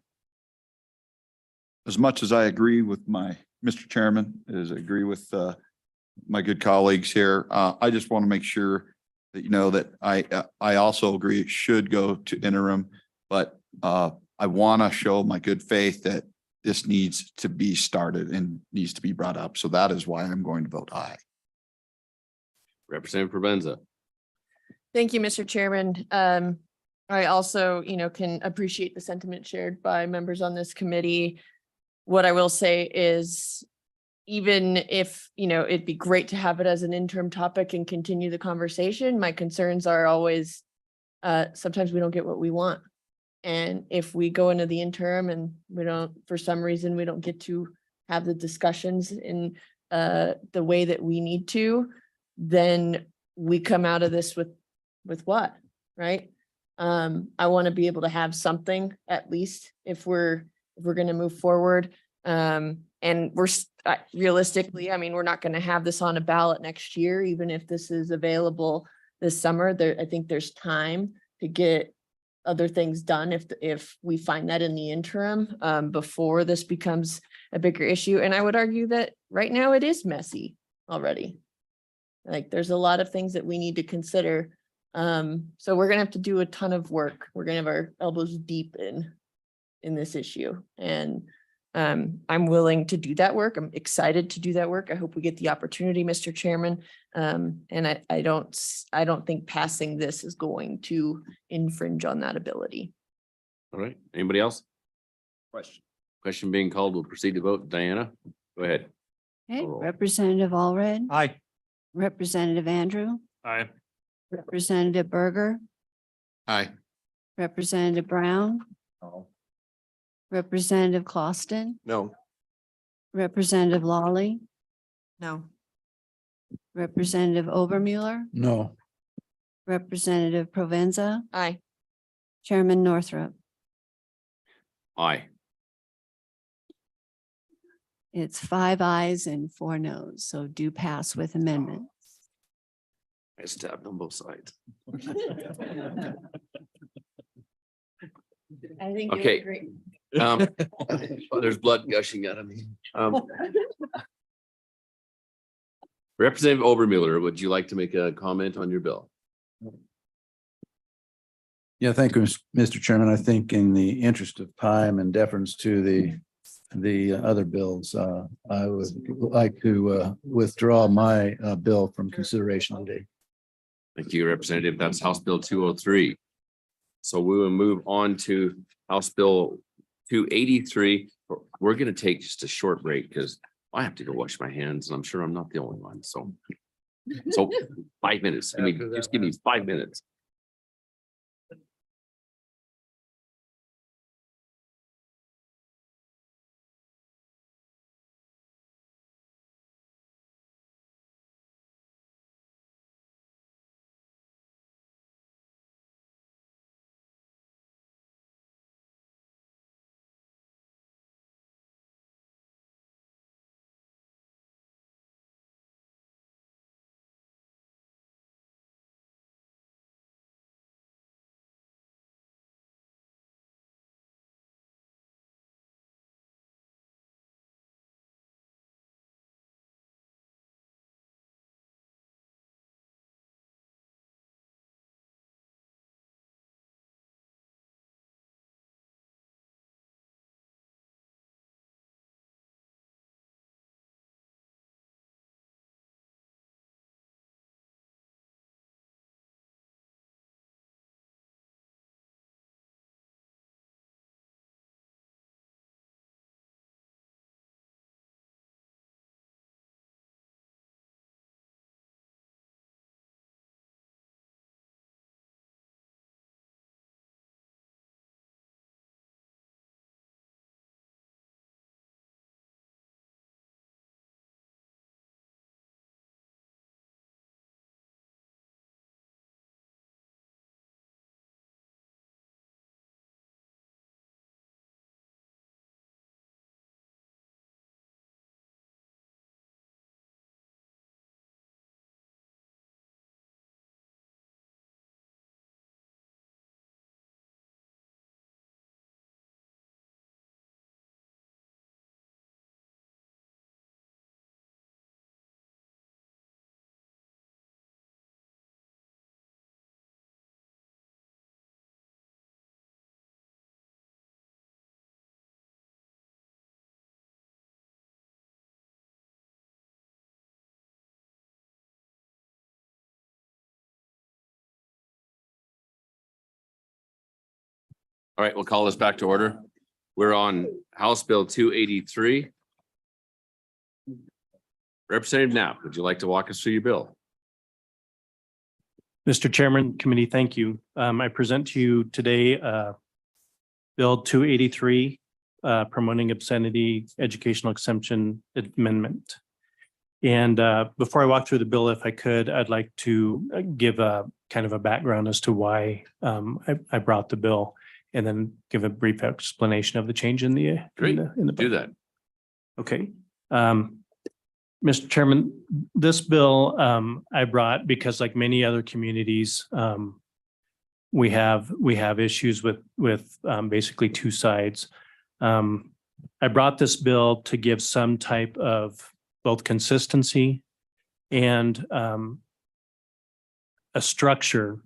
[SPEAKER 10] As much as I agree with Mr. Chairman, as I agree with my good colleagues here, I just want to make sure that that I also agree it should go to interim, but I want to show my good faith that this needs to be started and needs to be brought up. So that is why I'm going to vote aye.
[SPEAKER 1] Representative Provenza.
[SPEAKER 20] Thank you, Mr. Chairman. I also, can appreciate the sentiment shared by members on this committee. What I will say is, even if, it'd be great to have it as an interim topic and continue the conversation, my concerns are always, sometimes we don't get what we want. And if we go into the interim and for some reason, we don't get to have the discussions in the way that we need to, then we come out of this with what, right? I want to be able to have something, at least if we're going to move forward. And we're realistically, we're not going to have this on a ballot next year, even if this is available this summer. I think there's time to get other things done if we find that in the interim before this becomes a bigger issue. And I would argue that right now it is messy already. Like, there's a lot of things that we need to consider. So we're gonna have to do a ton of work. We're gonna have our elbows deep in this issue. And I'm willing to do that work. I'm excited to do that work. I hope we get the opportunity, Mr. Chairman. And I don't think passing this is going to infringe on that ability.
[SPEAKER 1] All right. Anybody else? Question being called. We'll proceed to vote. Diana, go ahead.
[SPEAKER 2] Okay, Representative Allred.
[SPEAKER 3] Aye.
[SPEAKER 2] Representative Andrew.
[SPEAKER 16] Aye.
[SPEAKER 2] Representative Berger.
[SPEAKER 10] Aye.
[SPEAKER 2] Representative Brown.
[SPEAKER 16] No.
[SPEAKER 2] Representative Clauston.
[SPEAKER 16] No.
[SPEAKER 2] Representative Lawley.
[SPEAKER 11] No.
[SPEAKER 2] Representative Obermueller.
[SPEAKER 19] No.
[SPEAKER 2] Representative Provenza.
[SPEAKER 20] Aye.
[SPEAKER 2] Chairman Northrup.
[SPEAKER 1] Aye.
[SPEAKER 2] It's 5 ayes and 4 noes, so do pass with amendment.
[SPEAKER 1] I stabbed on both sides.
[SPEAKER 20] I think you
[SPEAKER 1] Okay.
[SPEAKER 20] agree.
[SPEAKER 1] There's blood gushing out of me. Representative Obermueller, would you like to make a comment on your bill?
[SPEAKER 19] Yeah, thank you, Mr. Chairman. I think in the interest of time and deference to the other bills, I would like to withdraw my bill from consideration today.
[SPEAKER 1] Thank you, Representative. That's House Bill 203. So we will move on to House Bill 283. We're going to take just a short break because I have to go wash my hands, and I'm sure I'm not the only one. So 5 minutes. Just give me 5 minutes. All right, we'll call this back to order. We're on House Bill 283. Representative Knapp, would you like to walk us through your bill?
[SPEAKER 21] Mr. Chairman, committee, thank you. I present to you today Bill 283, promoting obscenity educational exemption amendment. And before I walk through the bill, if I could, I'd like to give a kind of a background as to why I brought the bill, and then give a brief explanation of the change in the
[SPEAKER 1] Great.
[SPEAKER 21] in the
[SPEAKER 1] Do
[SPEAKER 21] bill.
[SPEAKER 1] that.
[SPEAKER 21] Okay. Mr. Chairman, this bill I brought because, like many other communities, we have issues with basically two sides. I brought this bill to give some type of both consistency and a structure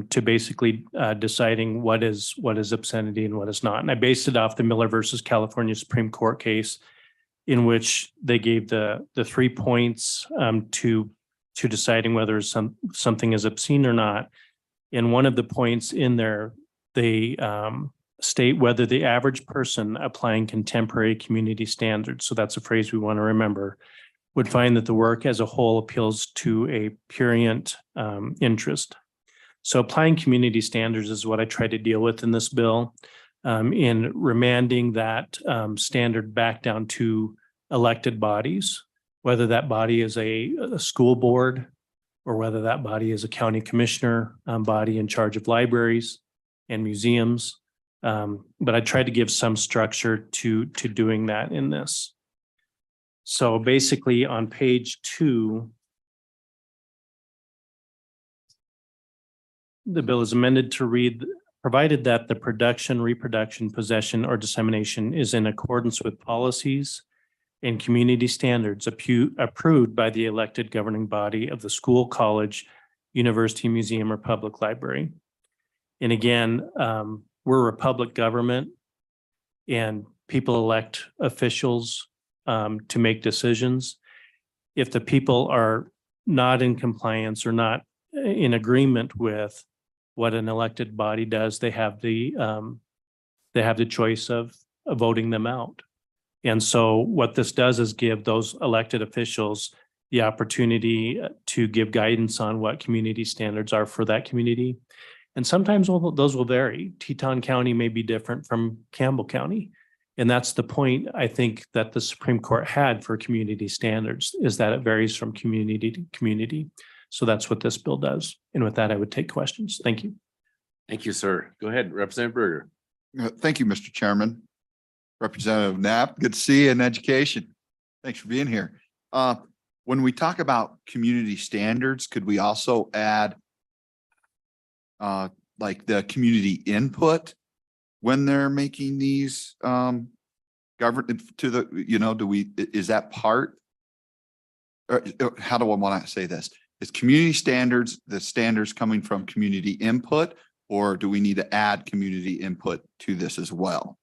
[SPEAKER 21] to basically deciding what is obscenity and what is not. And I based it off the Miller versus California Supreme Court case, in which they gave the 3 points to deciding whether something is obscene or not. And one of the points in there, they state whether the average person applying contemporary community standards, so that's a phrase we want to remember, would find that the work as a whole appeals to a prurient interest. So applying community standards is what I try to deal with in this bill, in remanding that standard back down to elected bodies, whether that body is a school board or whether that body is a county commissioner body in charge of libraries and museums. But I tried to give some structure to doing that in this. So basically on page 2, the bill is amended to read, provided that the production, reproduction, possession, or dissemination is in accordance with policies and community standards approved by the elected governing body of the school, college, university, museum, or public library. And again, we're a public government and people elect officials to make decisions. If the people are not in compliance or not in agreement with what an elected body does, they have the choice of voting them out. And so what this does is give those elected officials the opportunity to give guidance on what community standards are for that community. And sometimes those will vary. Teton County may be different from Campbell County. And that's the point, I think, that the Supreme Court had for community standards, is that it varies from community to community. So that's what this bill does. And with that, I would take questions. Thank you.
[SPEAKER 1] Thank you, sir. Go ahead, Representative Berger.
[SPEAKER 10] Thank you, Mr. Chairman. Representative Knapp, good to see you in education. Thanks for being here. When we talk about community standards, could we also add like the community input when they're making these government to the, is that part? Or how do I want to say this? Is community standards, the standards coming from community input, or do we need to add community input to this as well?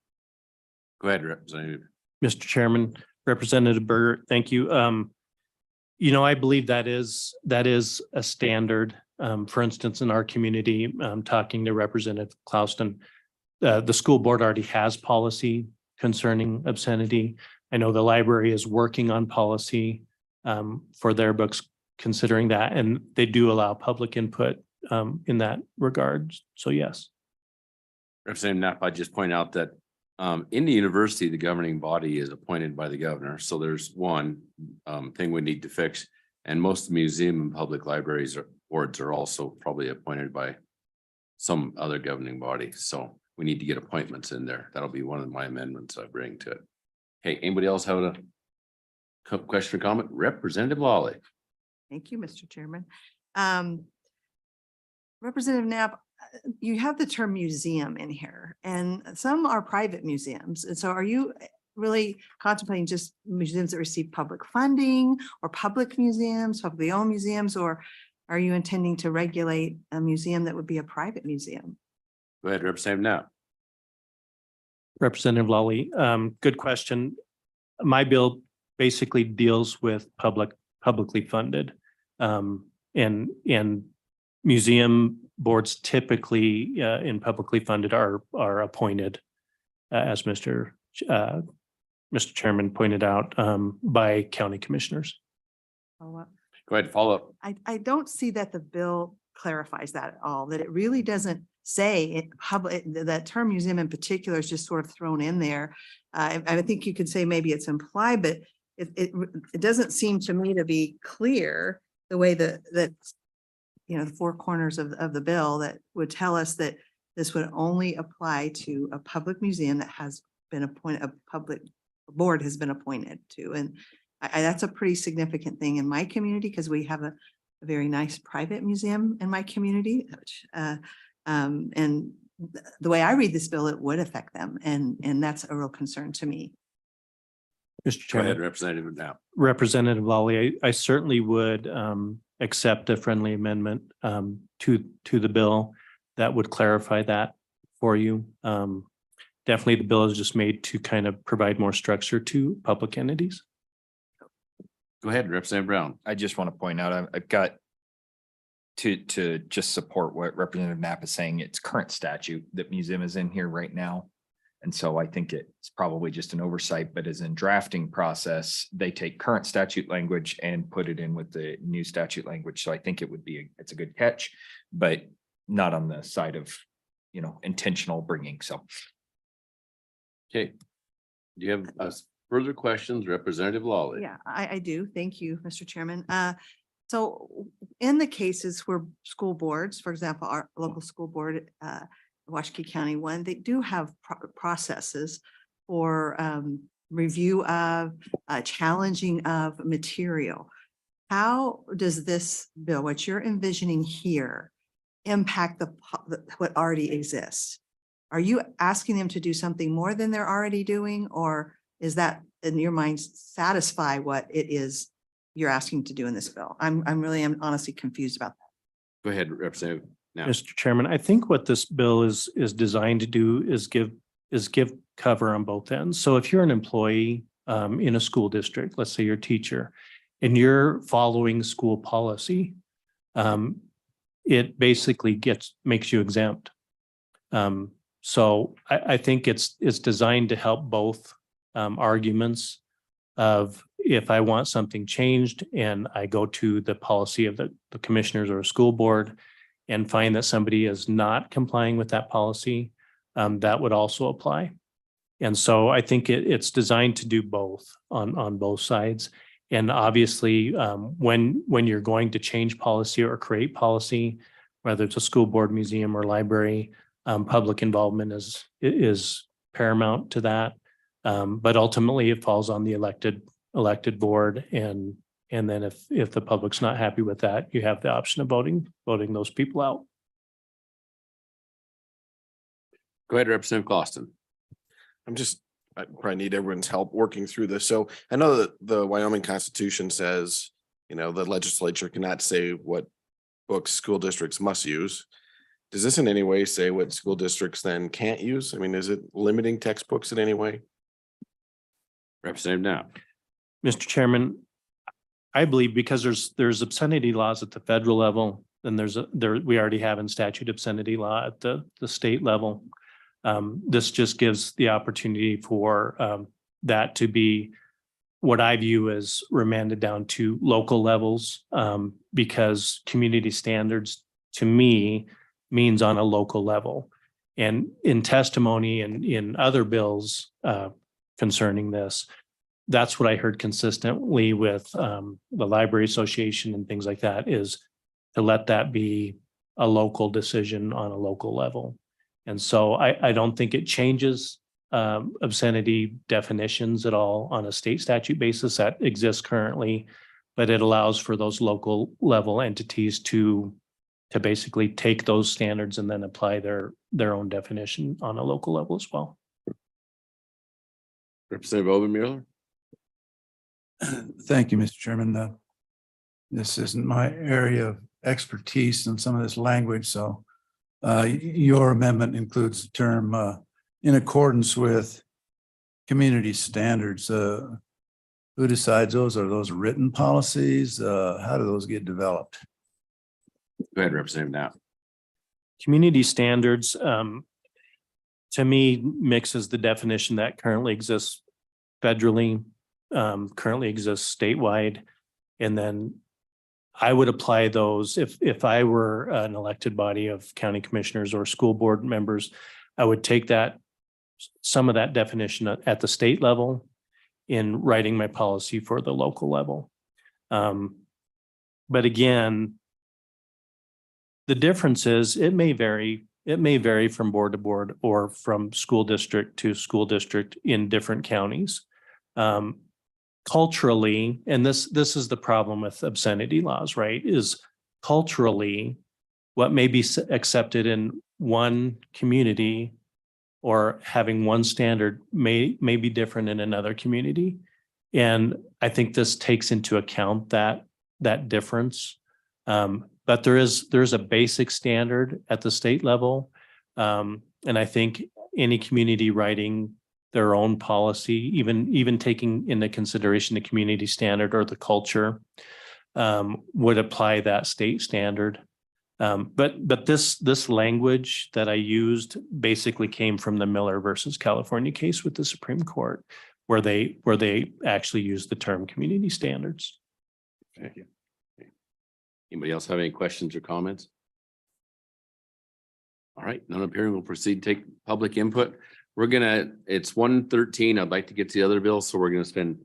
[SPEAKER 1] Go ahead, Representative.
[SPEAKER 21] Mr. Chairman, Representative Berger, thank you. I believe that is a standard. For instance, in our community, talking to Representative Clouston, the school board already has policy concerning obscenity. I know the library is working on policy for their books considering that, and they do allow public input in that regard. So yes.
[SPEAKER 1] Representative Knapp, I just point out that in the university, the governing body is appointed by the governor. So there's one thing we need to fix. And most museum and public libraries or boards are also probably appointed by some other governing body. So we need to get appointments in there. That'll be one of my amendments I bring to it. Hey, anybody else have a question or comment? Representative Lawley.
[SPEAKER 11] Thank you, Mr. Chairman. Representative Knapp, you have the term museum in here, and some are private museums. And so are you really contemplating just museums that receive public funding, or public museums, publicly owned museums, or are you intending to regulate a museum that would be a private museum?
[SPEAKER 1] Go ahead, Representative Knapp.
[SPEAKER 21] Representative Lawley, good question. My bill basically deals with publicly funded and museum boards typically in publicly funded are appointed, as Mr. Chairman pointed out, by county commissioners.
[SPEAKER 1] Go ahead, follow up.
[SPEAKER 11] I don't see that the bill clarifies that at all, that it really doesn't say it, that term museum in particular is just sort of thrown in there. I think you could say maybe it's implied, but it doesn't seem to me to be clear the way that you know, the four corners of the bill that would tell us that this would only apply to a public museum that has been appointed, a public board has been appointed to. And that's a pretty significant thing in my community because we have a very nice private museum in my community, which, and the way I read this bill, it would affect them. And that's a real concern to me.
[SPEAKER 21] Mr.
[SPEAKER 1] Go ahead,
[SPEAKER 21] Chairman.
[SPEAKER 1] Representative Knapp.
[SPEAKER 21] Representative Lawley, I certainly would accept a friendly amendment to the bill that would clarify that for you. Definitely the bill is just made to kind of provide more structure to public entities.
[SPEAKER 1] Go ahead, Representative Brown.
[SPEAKER 18] I just want to point out, I've got to just support what Representative Knapp is saying. It's current statute that museum is in here right now. And so I think it's probably just an oversight, but as in drafting process, they take current statute language and put it in with the new statute language. So I think it would be, it's a good catch, but not on the side of, you know, intentional bringing. So.
[SPEAKER 1] Okay. Do you have further questions, Representative Lawley?
[SPEAKER 11] Yeah, I do. Thank you, Mr. Chairman. So in the cases where school boards, for example, our local school board, Washakie County one, they do have processes for review of, challenging of material. How does this bill, what you're envisioning here, impact what already exists? Are you asking them to do something more than they're already doing, or is that in your mind satisfy what it is you're asking to do in this bill? I'm honestly confused about that.
[SPEAKER 1] Go ahead, Representative. Now,
[SPEAKER 21] Mr. Chairman, I think what this bill is designed to do is give cover on both ends. So if you're an employee in a school district, let's say you're a teacher, and you're following school policy, it basically makes you exempt. So I think it's designed to help both arguments of if I want something changed and I go to the policy of the commissioners or a school board and find that somebody is not complying with that policy, that would also apply. And so I think it's designed to do both on both sides. And obviously, when you're going to change policy or create policy, whether it's a school board, museum, or library, public involvement is paramount to that. But ultimately, it falls on the elected board, and then if the public's not happy with that, you have the option of voting those people out.
[SPEAKER 1] go ahead, Representative Clauston.
[SPEAKER 16] I probably need everyone's help working through this. So I know that the Wyoming Constitution says, you know, the legislature cannot say what books school districts must use. Does this in any way say what school districts then can't use? I mean, is it limiting textbooks in any way?
[SPEAKER 1] Representative Knapp.
[SPEAKER 21] Mr. Chairman, I believe because there's obscenity laws at the federal level, and we already have in statute obscenity law at the state level. This just gives the opportunity for that to be what I view as remanded down to local levels, because community standards to me means on a local level. And in testimony and in other bills concerning this, that's what I heard consistently with the Library Association and things like that, is to let that be a local decision on a local level. And so I don't think it changes obscenity definitions at all on a state statute basis that exists currently, but it allows for those local level entities to basically take those standards and then apply their own definition on a local level as well.
[SPEAKER 1] Representative Obermueller.
[SPEAKER 19] Thank you, Mr. Chairman. This isn't my area of expertise in some of this language, so your amendment includes the term in accordance with community standards. Who decides those? Are those written policies? How do those get developed?
[SPEAKER 1] Go ahead, Representative Knapp.
[SPEAKER 21] community standards, to me, mixes the definition that currently exists federally, currently exists statewide. And then I would apply those if I were an elected body of county commissioners or school board members, I would take some of that definition at the state level in writing my policy for the local level. But again, the difference is it may vary from board to board or from school district to school district in different counties. Culturally, and this is the problem with obscenity laws, right? Is culturally what may be accepted in one community or having one standard may be different in another community. And I think this takes into account that difference. But there's a basic standard at the state level. And I think any community writing their own policy, even taking into consideration the community standard or the culture, would apply that state standard. But this language that I used basically came from the Miller versus California case with the Supreme Court, where they actually used the term community standards.
[SPEAKER 1] Thank you. Anybody else have any questions or comments? All right, none appearing, we'll proceed to take public input. It's 1:13. I'd like to get to the other bill, so we're gonna spend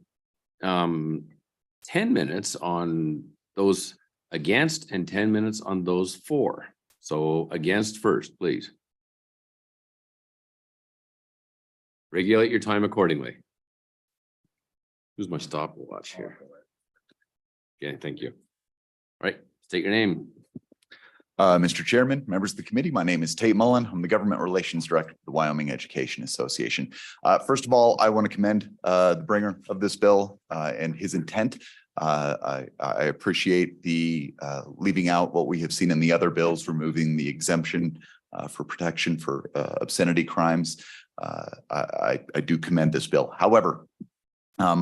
[SPEAKER 1] 10 minutes on those against and 10 minutes on those for. So against first, please. Regulate your time accordingly. Who's my stopwatch here? Okay, thank you. All right, state your name.
[SPEAKER 5] Mr. Chairman, members of the committee, my name is Tate Mullen. I'm the Government Relations Director of the Wyoming Education Association. First of all, I want to commend the bringer of this bill and his intent. I appreciate the leaving out what we have seen in the other bills, removing the exemption for protection for obscenity crimes. I do commend this bill. However,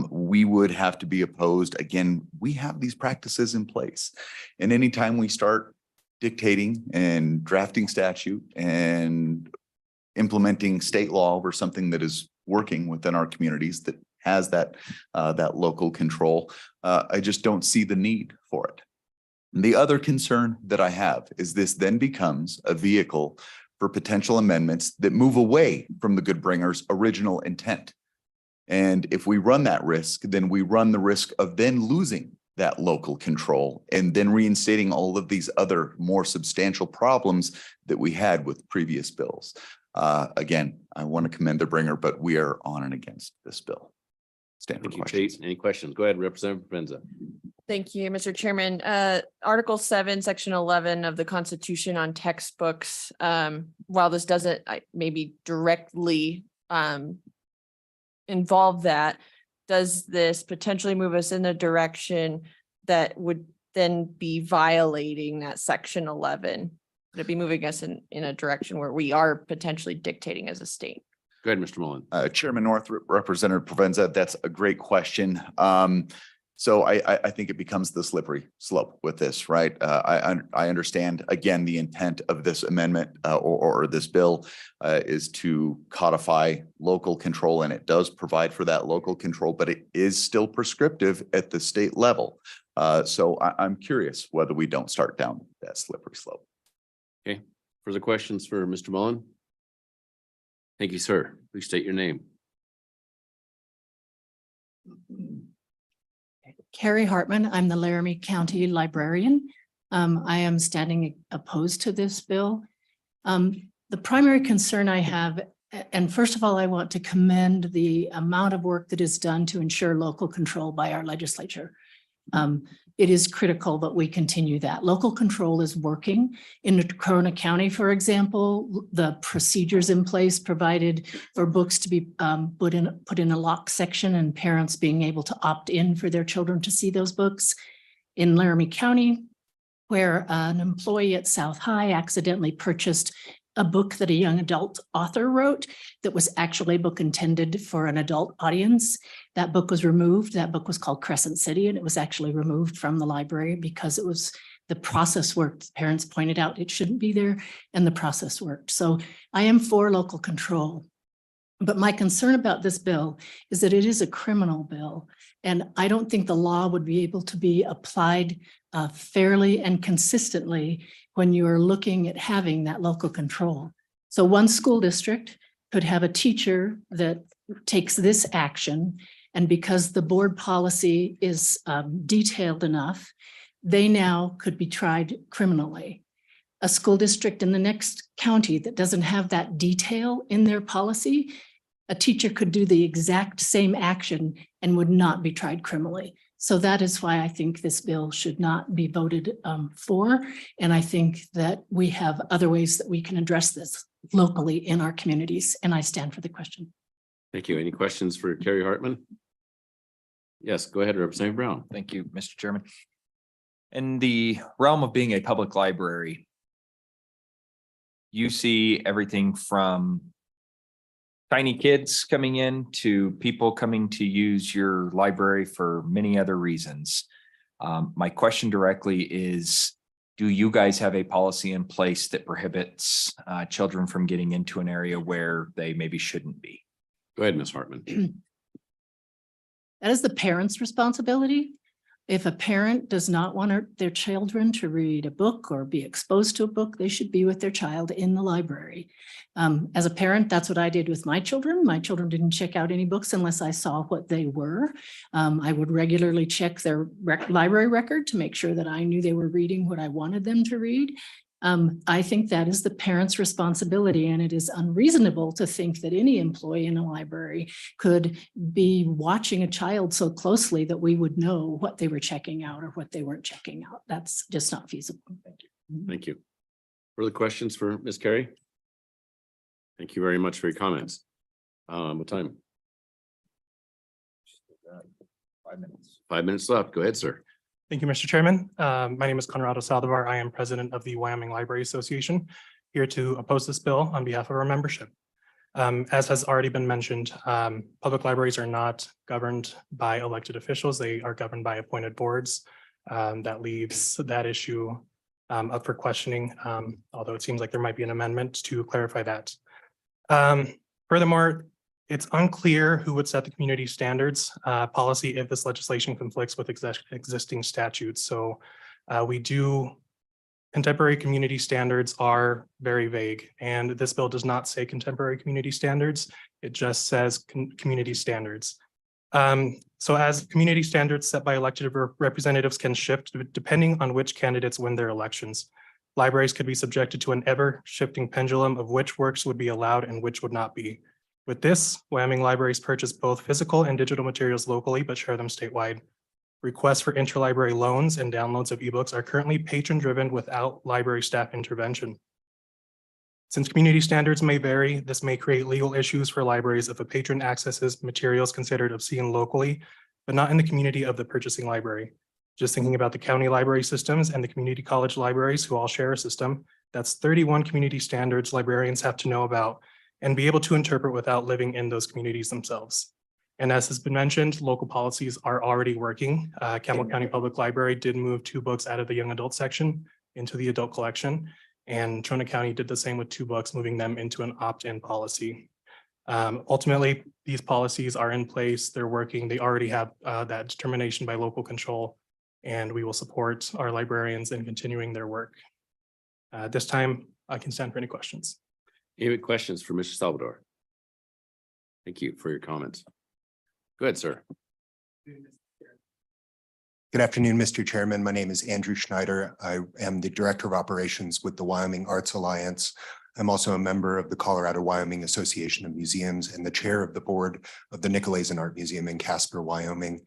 [SPEAKER 5] we would have to be opposed. Again, we have these practices in place. And anytime we start dictating and drafting statute and implementing state law over something that is working within our communities that has that local control, I just don't see the need for it. And the other concern that I have is this then becomes a vehicle for potential amendments that move away from the good bringer's original intent. And if we run that risk, then we run the risk of then losing that local control and then reinstating all of these other more substantial problems that we had with previous bills. Again, I want to commend the bringer, but we are on and against this bill. Stand for questions.
[SPEAKER 1] Any questions? Go ahead, Representative Penza.
[SPEAKER 20] Thank you, Mr. Chairman. Article 7, Section 11 of the Constitution on textbooks. While this doesn't maybe directly involve that, does this potentially move us in the direction that would then be violating that Section 11? Would it be moving us in a direction where we are potentially dictating as a state?
[SPEAKER 1] Go ahead, Mr. Mullen.
[SPEAKER 5] Chairman Northrop, Representative Provenza, that's a great question. So I think it becomes the slippery slope with this, right? I understand, again, the intent of this amendment or this bill is to codify local control, and it does provide for that local control, but it is still prescriptive at the state level. So I'm curious whether we don't start down that slippery slope.
[SPEAKER 1] Okay, further questions for Mr. Mullen? Thank you, sir. Please state your name.
[SPEAKER 22] Carrie Hartman, I'm the Laramie County Librarian. I am standing opposed to this bill. The primary concern I have, and first of all, I want to commend the amount of work that is done to ensure local control by our legislature. It is critical that we continue that. Local control is working. In Corona County, for example, the procedures in place provided for books to be put in a locked section and parents being able to opt in for their children to see those books. In Laramie County, where an employee at South High accidentally purchased a book that a young adult author wrote that was actually a book intended for an adult audience. That book was removed. That book was called Crescent City, and it was actually removed from the library because it was the process worked. Parents pointed out it shouldn't be there and the process worked. So I am for local control. But my concern about this bill is that it is a criminal bill. And I don't think the law would be able to be applied fairly and consistently when you are looking at having that local control. So one school district could have a teacher that takes this action, and because the board policy is detailed enough, they now could be tried criminally. A school district in the next county that doesn't have that detail in their policy, a teacher could do the exact same action and would not be tried criminally. So that is why I think this bill should not be voted for. And I think that we have other ways that we can address this locally in our communities. And I stand for the question.
[SPEAKER 1] Thank you. Any questions for Carrie Hartman? Yes, go ahead, Representative Brown.
[SPEAKER 18] Thank you, Mr. Chairman. In the realm of being a public library, you see everything from tiny kids coming in to people coming to use your library for many other reasons. My question directly is, do you guys have a policy in place that prohibits children from getting into an area where they maybe shouldn't be?
[SPEAKER 1] Go ahead, Ms. Hartman.
[SPEAKER 22] That is the parent's responsibility. If a parent does not want their children to read a book or be exposed to a book, they should be with their child in the library. As a parent, that's what I did with my children. My children didn't check out any books unless I saw what they were. I would regularly check their library record to make sure that I knew they were reading what I wanted them to read. I think that is the parent's responsibility, and it is unreasonable to think that any employee in a library could be watching a child so closely that we would know what they were checking out or what they weren't checking out. That's just not feasible.
[SPEAKER 1] Thank you. Further questions for Ms. Carey? Thank you very much for your comments. What time?
[SPEAKER 18] 5 minutes.
[SPEAKER 1] 5 minutes left. Go ahead, sir.
[SPEAKER 4] Thank you, Mr. Chairman. My name is Conrado Saldivar. I am president of the Wyoming Library Association, here to oppose this bill on behalf of our membership. As has already been mentioned, public libraries are not governed by elected officials. They are governed by appointed boards. That leaves that issue up for questioning, although it seems like there might be an amendment to clarify that. Furthermore, it's unclear who would set the community standards policy if this legislation conflicts with existing statutes. So contemporary community standards are very vague, and this bill does not say contemporary community standards. It just says community standards. So as community standards set by elected representatives can shift depending on which candidates win their elections. Libraries could be subjected to an ever-shifting pendulum of which works would be allowed and which would not be. With this, Wyoming libraries purchase both physical and digital materials locally, but share them statewide. Requests for interlibrary loans and downloads of ebooks are currently patron-driven without library staff intervention. Since community standards may vary, this may create legal issues for libraries if a patron accesses materials considered obscene locally, but not in the community of the purchasing library. Just thinking about the county library systems and the community college libraries who all share a system, that's 31 community standards librarians have to know about and be able to interpret without living in those communities themselves. And as has been mentioned, local policies are already working. Campbell County Public Library did move 2 books out of the young adult section into the adult collection. And Trona County did the same with 2 books, moving them into an opt-in policy. Ultimately, these policies are in place, they're working, they already have that determination by local control, and we will support our librarians in continuing their work. This time, I can stand for any questions.
[SPEAKER 1] Any questions for Mr. Salvador? Thank you for your comments. Go ahead, sir.
[SPEAKER 9] Good afternoon, Mr. Chairman. My name is Andrew Schneider. I am the Director of Operations with the Wyoming Arts Alliance. I'm also a member of the Colorado Wyoming Association of Museums and the chair of the board of the Nicolaysen Art Museum in Casper, Wyoming.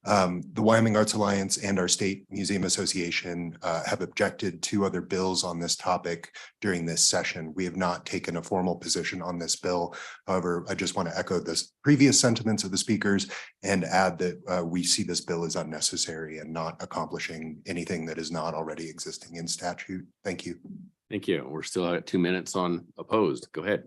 [SPEAKER 9] The Wyoming Arts Alliance and our State Museum Association have objected to other bills on this topic during this session. We have not taken a formal position on this bill. However, I just want to echo the previous sentiments of the speakers and add that we see this bill as unnecessary and not accomplishing anything that is not already existing in statute. Thank you.
[SPEAKER 1] Thank you. We're still at 2 minutes on opposed. Go ahead.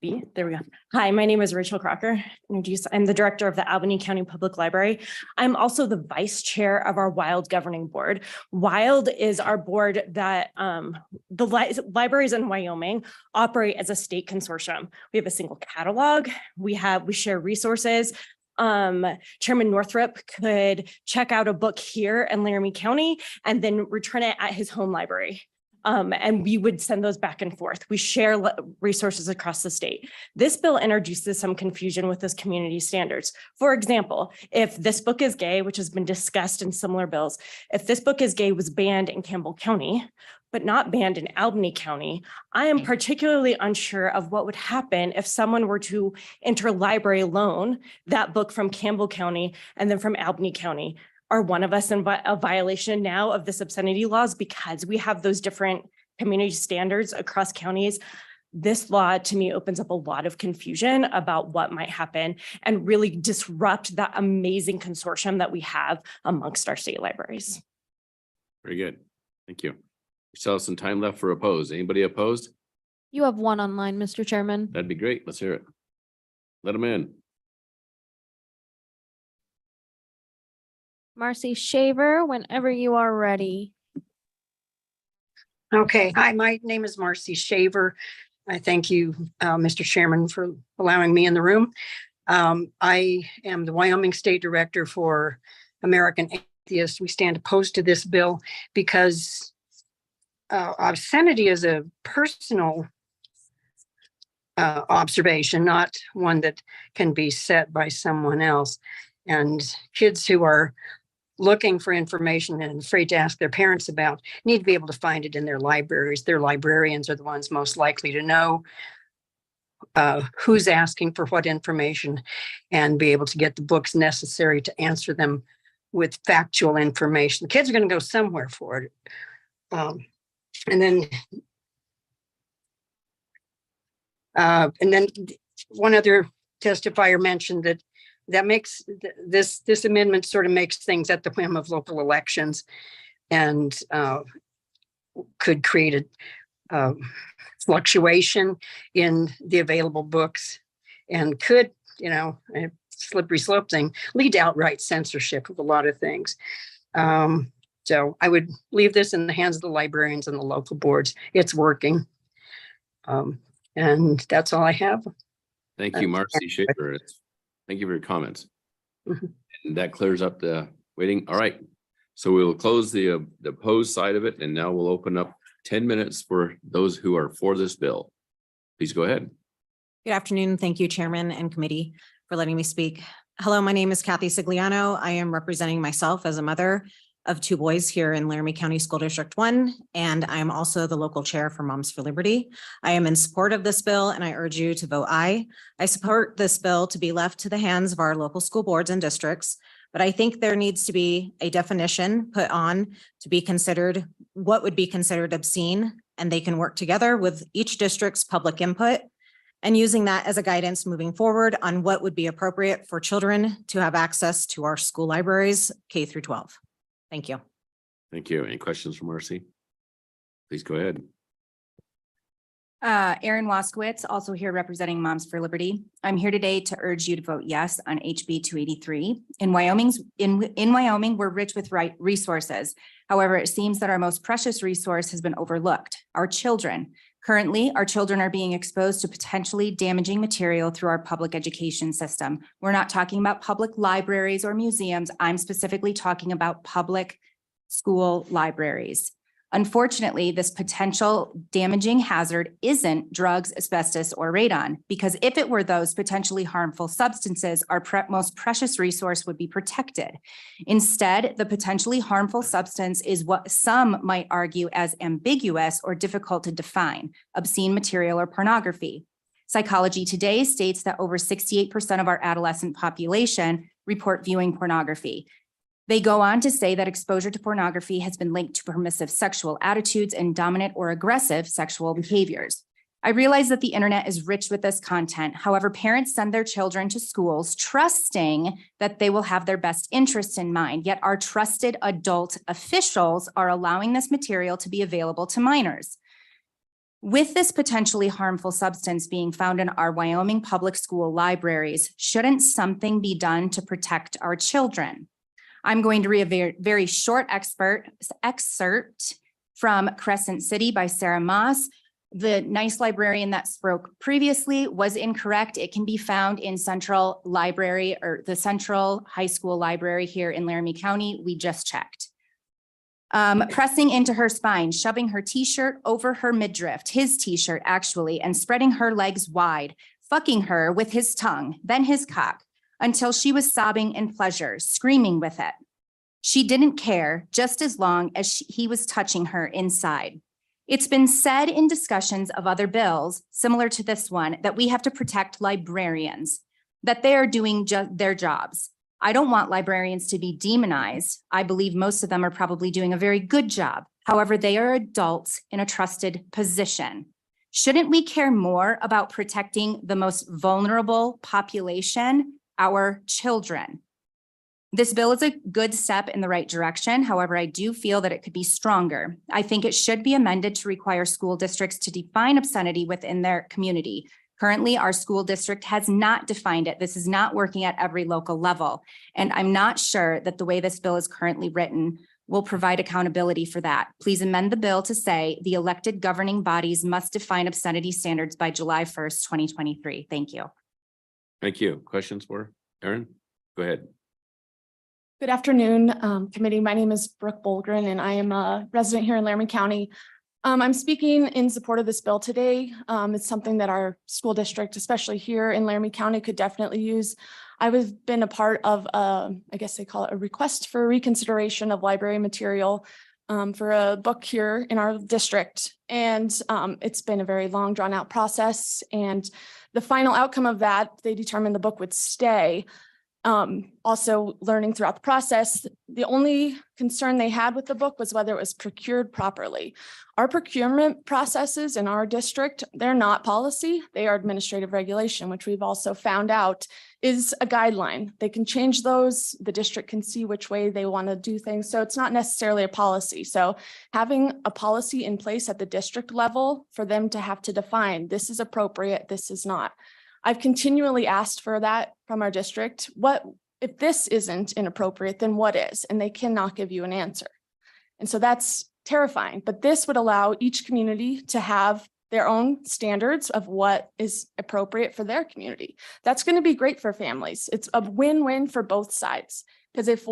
[SPEAKER 7] There we go. Hi, my name is Rachel Crocker. I'm the director of the Albany County Public Library. I'm also the vice chair of our WILD governing board. WILD is our board that libraries in Wyoming operate as a state consortium. We have a single catalog. We share resources. Chairman Northrup could check out a book here in Laramie County and then return it at his home library. And we would send those back and forth. We share resources across the state. This bill introduces some confusion with those community standards. For example, if This Book is Gay, which has been discussed in similar bills, if This Book is Gay was banned in Campbell County, but not banned in Albany County, I am particularly unsure of what would happen if someone were to interlibrary loan that book from Campbell County and then from Albany County. Are one of us in a violation now of this obscenity laws because we have those different community standards across counties? This law to me opens up a lot of confusion about what might happen and really disrupt that amazing consortium that we have amongst our state libraries.
[SPEAKER 1] Very good. Thank you. We still have some time left for opposed. Anybody opposed?
[SPEAKER 8] You have one online, Mr. Chairman.
[SPEAKER 1] That'd be great. Let's hear it. Let them in.
[SPEAKER 8] Marcy Shaver, whenever you are ready.
[SPEAKER 6] Okay, hi, my name is Marcy Shaver. I thank you, Mr. Chairman, for allowing me in the room. I am the Wyoming State Director for American Atheists. We stand opposed to this bill because obscenity is a personal observation, not one that can be set by someone else. And kids who are looking for information and afraid to ask their parents about need to be able to find it in their libraries. Their librarians are the ones most likely to know who's asking for what information and be able to get the books necessary to answer them with factual information. The kids are going to go somewhere for it. And then one other testifier mentioned that makes this amendment sort of makes things at the whim of local elections and could create a fluctuation in the available books and could, a slippery slope thing, lead to outright censorship of a lot of things. So I would leave this in the hands of the librarians and the local boards. It's working. And that's all I have.
[SPEAKER 1] Thank you, Marcy Shaver. Thank you for your comments. And that clears up the waiting. All right. So we'll close the opposed side of it, and now we'll open up 10 minutes for those who are for this bill. Please go ahead.
[SPEAKER 12] Good afternoon. Thank you, Chairman and committee, for letting me speak. Hello, my name is Kathy Sigliano. I am representing myself as a mother of two boys here in Laramie County School District 1, and I am also the local chair for Moms for Liberty. I am in support of this bill, and I urge you to vote aye. I support this bill to be left to the hands of our local school boards and districts, but I think there needs to be a definition put on to be considered what would be considered obscene, and they can work together with each district's public input and using that as a guidance moving forward on what would be appropriate for children to have access to our school libraries K through 12. Thank you.
[SPEAKER 1] Thank you. Any questions for Marcy? Please go ahead.
[SPEAKER 23] Erin Waskowitz, also here representing Moms for Liberty. I'm here today to urge you to vote yes on HB 283. In Wyoming, we're rich with resources. However, it seems that our most precious resource has been overlooked, our children. Currently, our children are being exposed to potentially damaging material through our public education system. We're not talking about public libraries or museums. I'm specifically talking about public school libraries. Unfortunately, this potential damaging hazard isn't drugs, asbestos, or radon, because if it were those potentially harmful substances, our most precious resource would be protected. Instead, the potentially harmful substance is what some might argue as ambiguous or difficult to define: obscene material or pornography. Psychology Today states that over 68% of our adolescent population report viewing pornography. They go on to say that exposure to pornography has been linked to permissive sexual attitudes and dominant or aggressive sexual behaviors. I realize that the internet is rich with this content. However, parents send their children to schools trusting that they will have their best interests in mind, yet our trusted adult officials are allowing this material to be available to minors. With this potentially harmful substance being found in our Wyoming public school libraries, shouldn't something be done to protect our children? I'm going to read a very short excerpt from Crescent City by Sarah Moss. The nice librarian that spoke previously was incorrect. It can be found in Central Library or the Central High School Library here in Laramie County. We just checked. Pressing into her spine, shoving her t-shirt over her midriff, his t-shirt actually, and spreading her legs wide, fucking her with his tongue, then his cock, until she was sobbing in pleasure, screaming with it. She didn't care just as long as he was touching her inside. It's been said in discussions of other bills, similar to this one, that we have to protect librarians, that they are doing their jobs. I don't want librarians to be demonized. I believe most of them are probably doing a very good job. However, they are adults in a trusted position. Shouldn't we care more about protecting the most vulnerable population, our children? This bill is a good step in the right direction. However, I do feel that it could be stronger. I think it should be amended to require school districts to define obscenity within their community. Currently, our school district has not defined it. This is not working at every local level. And I'm not sure that the way this bill is currently written will provide accountability for that. Please amend the bill to say the elected governing bodies must define obscenity standards by July 1st, 2023. Thank you.
[SPEAKER 1] Thank you. Questions for Erin? Go ahead.
[SPEAKER 13] Good afternoon, committee. My name is Brooke Bolgren, and I am a resident here in Laramie County. I'm speaking in support of this bill today. It's something that our school district, especially here in Laramie County, could definitely use. I've been a part of, I guess they call it a request for reconsideration of library material for a book here in our district. And it's been a very long, drawn out process. And the final outcome of that, they determined the book would stay. Also learning throughout the process, the only concern they had with the book was whether it was procured properly. Our procurement processes in our district, they're not policy, they are administrative regulation, which we've also found out is a guideline. They can change those, the district can see which way they want to do things. So it's not necessarily a policy. So having a policy in place at the district level for them to have to define, this is appropriate, this is not. I've continually asked for that from our district. What if this isn't inappropriate, then what is? And they cannot give you an answer. And so that's terrifying, but this would allow each community to have their own standards of what is appropriate for their community. That's going to be great for families. It's a win-win for both sides. Because if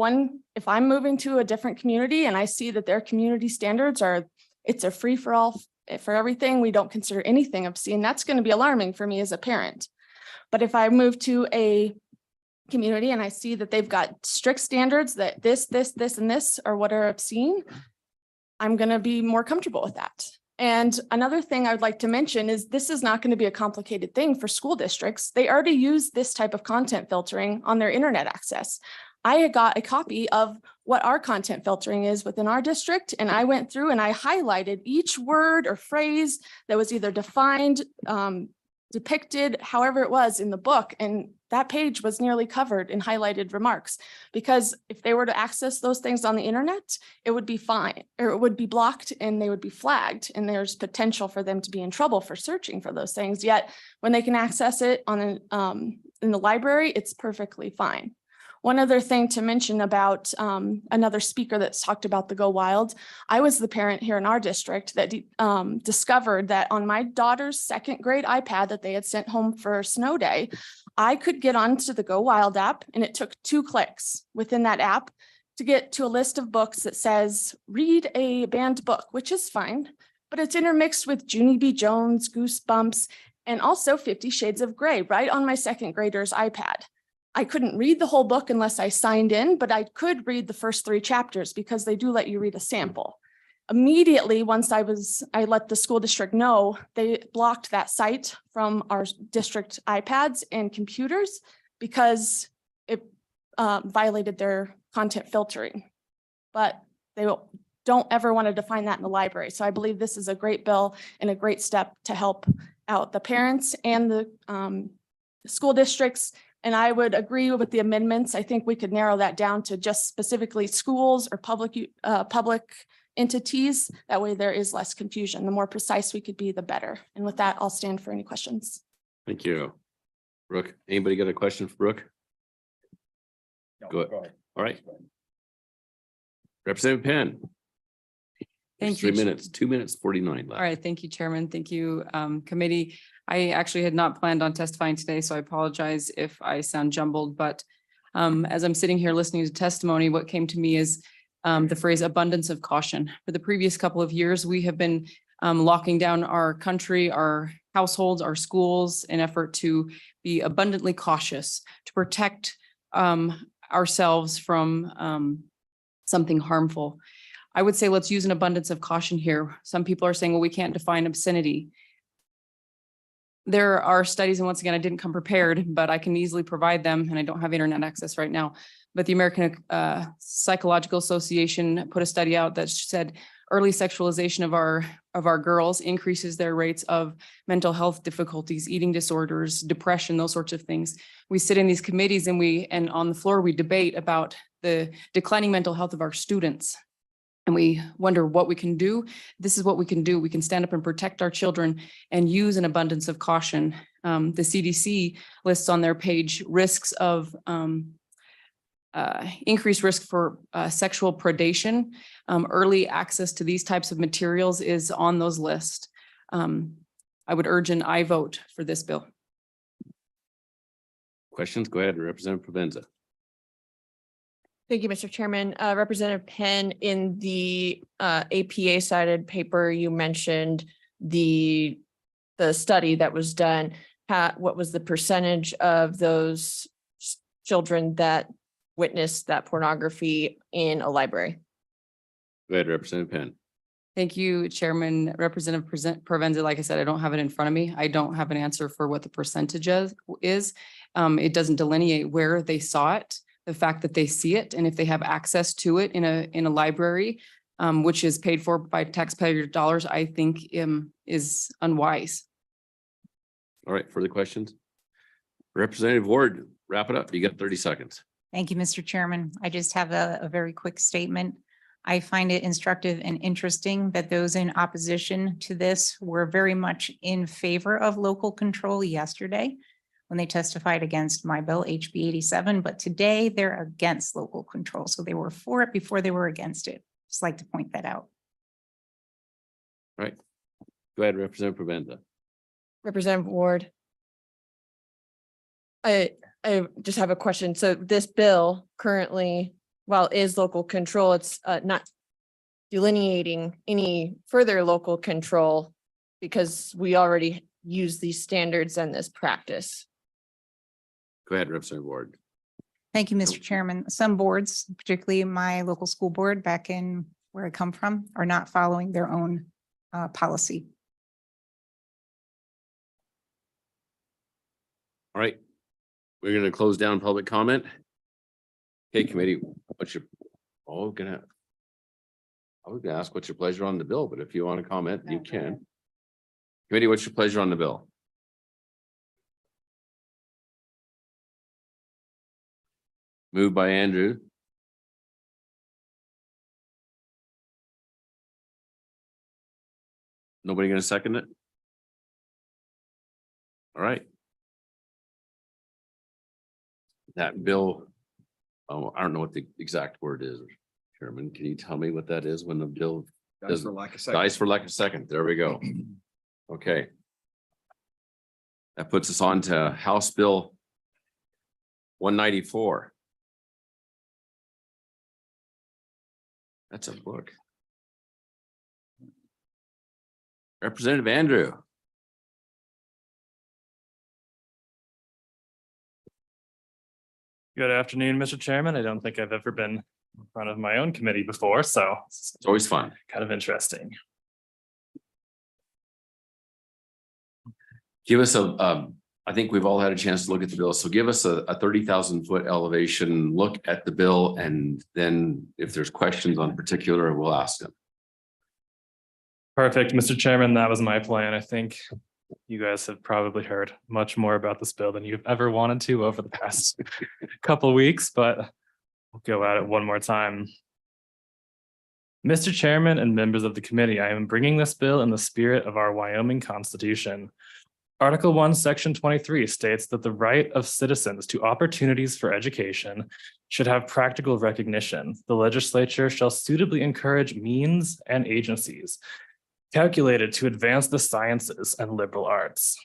[SPEAKER 13] I'm moving to a different community and I see that their community standards it's a free for all for everything, we don't consider anything obscene, that's going to be alarming for me as a parent. But if I move to a community and I see that they've got strict standards that this, and this are what are obscene, I'm going to be more comfortable with that. And another thing I would like to mention is this is not going to be a complicated thing for school districts. They already use this type of content filtering on their internet access. I got a copy of what our content filtering is within our district, and I went through and I highlighted each word or phrase that was either defined, depicted, however it was in the book. And that page was nearly covered in highlighted remarks, because if they were to access those things on the internet, it would be fine, or it would be blocked and they would be flagged. And there's potential for them to be in trouble for searching for those things. Yet when they can access it on in the library, it's perfectly fine. One other thing to mention about another speaker that's talked about the Go Wild. I was the parent here in our district that discovered that on my daughter's second grade iPad that they had sent home for snow day, I could get onto the Go Wild app, and it took 2 clicks within that app to get to a list of books that says, read a banned book, which is fine, but it's intermixed with Junie B. Jones, Goosebumps, and also 50 Shades of Grey right on my second grader's iPad. I couldn't read the whole book unless I signed in, but I could read the first 3 chapters because they do let you read a sample. Immediately, once I let the school district know, they blocked that site from our district iPads and computers because it violated their content filtering. But they don't ever want to define that in the library. So I believe this is a great bill and a great step to help out the parents and the school districts. And I would agree with the amendments. I think we could narrow that down to just specifically schools or public entities. That way there is less confusion. The more precise we could be, the better. And with that, I'll stand for any questions.
[SPEAKER 1] Thank you. Brooke, anybody got a question for Brooke? Go ahead. All right. Representative Penn.
[SPEAKER 14] Thank
[SPEAKER 1] There's
[SPEAKER 14] you.
[SPEAKER 1] 3 minutes, 2 minutes, 49
[SPEAKER 14] All
[SPEAKER 1] left.
[SPEAKER 14] right, thank you, Chairman. Thank you, committee. I actually had not planned on testifying today, so I apologize if I sound jumbled, but as I'm sitting here listening to testimony, what came to me is the phrase abundance of caution. For the previous couple of years, we have been locking down our country, our households, our schools in effort to be abundantly cautious, to protect ourselves from something harmful. I would say let's use an abundance of caution here. Some people are saying, well, we can't define obscenity. There are studies, and once again, I didn't come prepared, but I can easily provide them, and I don't have internet access right now. But the American Psychological Association put a study out that said early sexualization of our girls increases their rates of mental health difficulties, eating disorders, depression, those sorts of things. We sit in these committees and on the floor, we debate about the declining mental health of our students. And we wonder what we can do. This is what we can do. We can stand up and protect our children and use an abundance of caution. The CDC lists on their page risks of increased risk for sexual predation. Early access to these types of materials is on those lists. I would urge an aye vote for this bill.
[SPEAKER 1] Questions? Go ahead, Representative Provenza.
[SPEAKER 20] Thank you, Mr. Chairman. Representative Penn, in the APA cited paper, you mentioned the study that was done. What was the percentage of those children that witnessed that pornography in a library?
[SPEAKER 1] Go ahead, Representative Penn.
[SPEAKER 14] Thank you, Chairman. Representative Provenza, like I said, I don't have it in front of me. I don't have an answer for what the percentage is. It doesn't delineate where they saw it, the fact that they see it, and if they have access to it in a library, which is paid for by taxpayer dollars, I think is unwise.
[SPEAKER 1] All right, further questions? Representative Ward, wrap it up. You got 30 seconds.
[SPEAKER 15] Thank you, Mr. Chairman. I just have a very quick statement. I find it instructive and interesting that those in opposition to this were very much in favor of local control yesterday when they testified against my bill, HB 87, but today they're against local control. So they were for it before they were against it. Just like to point that out.
[SPEAKER 1] All right. Go ahead, Representative Provenza.
[SPEAKER 20] Representative Ward. I just have a question. So this bill currently, while is local control, it's not delineating any further local control because we already use these standards and this practice.
[SPEAKER 1] Go ahead, Representative Ward.
[SPEAKER 15] Thank you, Mr. Chairman. Some boards, particularly my local school board back in where I come from, are not following their own policy.
[SPEAKER 1] All right. We're going to close down public comment. Okay, committee, I was gonna ask what's your pleasure on the bill, but if you want to comment, you can. Committee, what's your pleasure on the bill? Moved by Andrew. Nobody gonna second it? All right. That bill, oh, I don't know what the exact word is. Chairman, can you tell me what that is when the bill
[SPEAKER 5] Dies for lack of second.
[SPEAKER 1] dies for lack of second? There we go. Okay. That puts us on to House Bill 194. That's a book. Representative Andrew.
[SPEAKER 17] Good afternoon, Mr. Chairman. I don't think I've ever been in front of my own committee before, so
[SPEAKER 1] it's always fun.
[SPEAKER 17] Kind of interesting.
[SPEAKER 1] Give us I think we've all had a chance to look at the bill. So give us a 30,000 foot elevation look at the bill. And then if there's questions on particular, we'll ask them.
[SPEAKER 17] Perfect, Mr. Chairman. That was my plan. I think you guys have probably heard much more about this bill than you've ever wanted to over the past couple of weeks, but we'll go at it one more time. Mr. Chairman and members of the committee, I am bringing this bill in the spirit of our Wyoming Constitution. Article 1, Section 23 states that the right of citizens to opportunities for education should have practical recognition. The legislature shall suitably encourage means and agencies calculated to advance the sciences and liberal arts.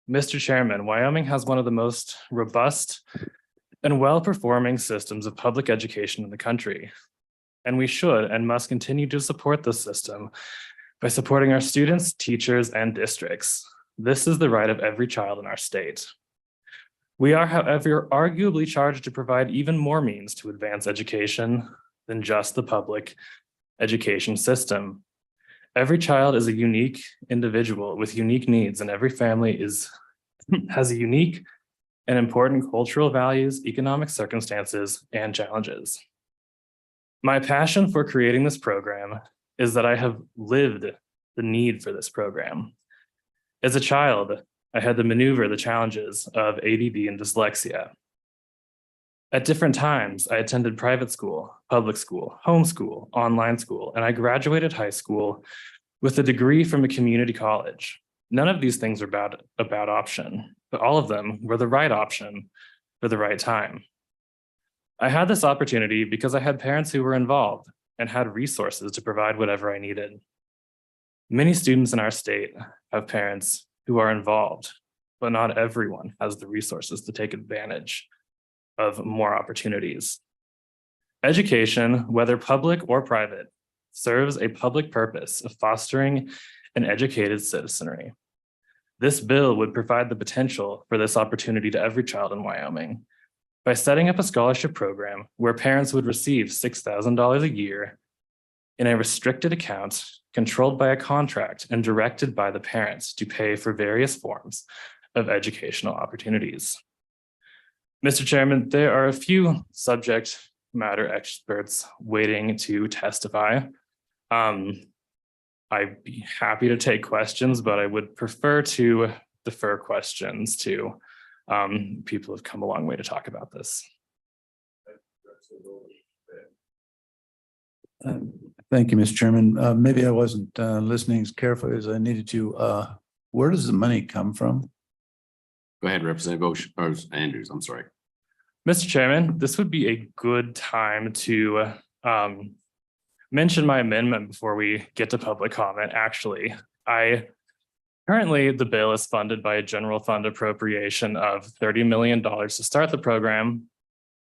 [SPEAKER 17] Mr. Chairman, Wyoming has one of the most robust and well-performing systems of public education in the country. And we should and must continue to support this system by supporting our students, teachers, and districts. This is the right of every child in our state. We are, however, arguably charged to provide even more means to advance education than just the public education system. Every child is a unique individual with unique needs, and every family has a unique and important cultural values, economic circumstances, and challenges. My passion for creating this program is that I have lived the need for this program. As a child, I had to maneuver the challenges of ADD and dyslexia. At different times, I attended private school, public school, homeschool, online school, and I graduated high school with a degree from a community college. None of these things are a bad option, but all of them were the right option for the right time. I had this opportunity because I had parents who were involved and had resources to provide whatever I needed. Many students in our state have parents who are involved, but not everyone has the resources to take advantage of more opportunities. Education, whether public or private, serves a public purpose of fostering an educated citizenry. This bill would provide the potential for this opportunity to every child in Wyoming by setting up a scholarship program where parents would receive $6,000 a year in a restricted account controlled by a contract and directed by the parents to pay for various forms of educational opportunities. Mr. Chairman, there are a few subject matter experts waiting to testify. I'd be happy to take questions, but I would prefer to defer questions to people who've come a long way to talk about this.
[SPEAKER 19] Thank you, Mr. Chairman. Maybe I wasn't listening as carefully as I needed to. Where does the money come from?
[SPEAKER 1] Go ahead, Representative Andrews, I'm sorry.
[SPEAKER 17] Mr. Chairman, this would be a good time to mention my amendment before we get to public comment. Actually, currently the bill is funded by a general fund appropriation of $30 million to start the program.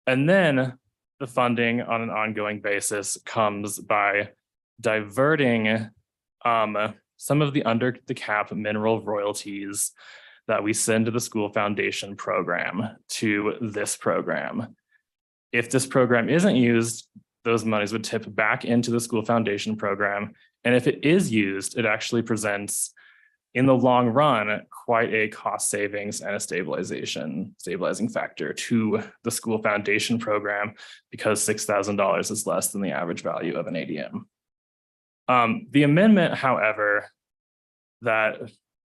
[SPEAKER 17] And then the funding on an ongoing basis comes by diverting some of the under the cap mineral royalties that we send to the school foundation program to this program. If this program isn't used, those monies would tip back into the school foundation program. And if it is used, it actually presents in the long run quite a cost savings and a stabilizing factor to the school foundation program, because $6,000 is less than the average value of an ADM. The amendment, however, that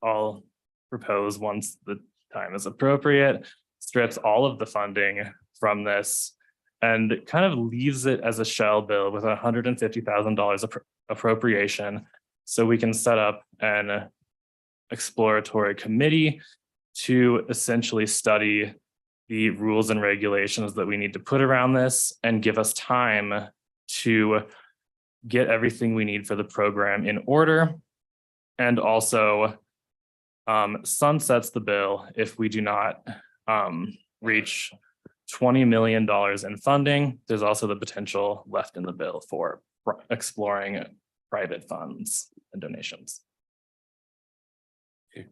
[SPEAKER 17] I'll propose once the time is appropriate, strips all of the funding from this and kind of leaves it as a shell bill with $150,000 appropriation, so we can set up an exploratory committee to essentially study the rules and regulations that we need to put around this and give us time to get everything we need for the program in order, and also sunsets the bill if we do not reach $20 million in funding. There's also the potential left in the bill for exploring private funds and donations.
[SPEAKER 1] Okay.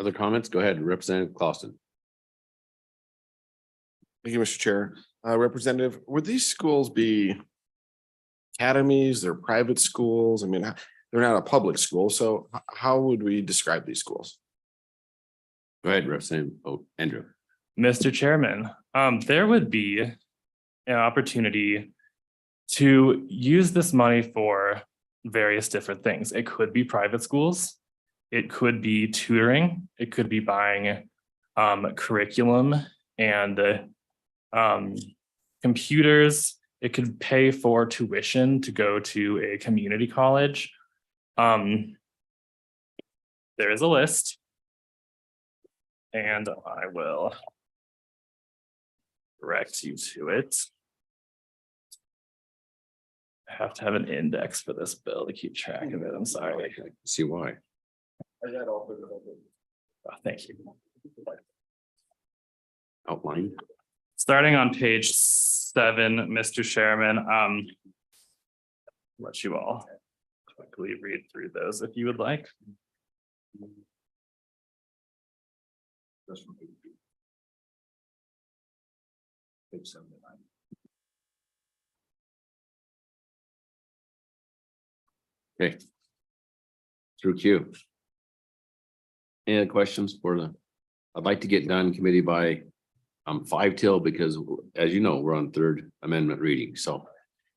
[SPEAKER 1] Other comments? Go ahead, Representative Clausen.
[SPEAKER 16] Thank you, Mr. Chair. Representative, would these schools be academies? They're private schools? I mean, they're not a public school, so how would we describe these schools?
[SPEAKER 1] Go ahead, Representative Andrew.
[SPEAKER 17] Mr. Chairman, there would be an opportunity to use this money for various different things. It could be private schools. It could be tutoring. It could be buying curriculum and computers. it could pay for tuition to go to a community college. There is a list. And I will direct you to it. I have to have an index for this bill to keep track of it. I'm sorry.
[SPEAKER 1] I can see why.
[SPEAKER 17] Oh, thank you.
[SPEAKER 1] Outline.
[SPEAKER 17] Starting on page 7, Mr. Chairman, let you all quickly read through those if you would like.
[SPEAKER 1] Okay. Through Q. Any other questions for the, I'd like to get done committee by 5 till, because as you know, we're on 3rd amendment reading. So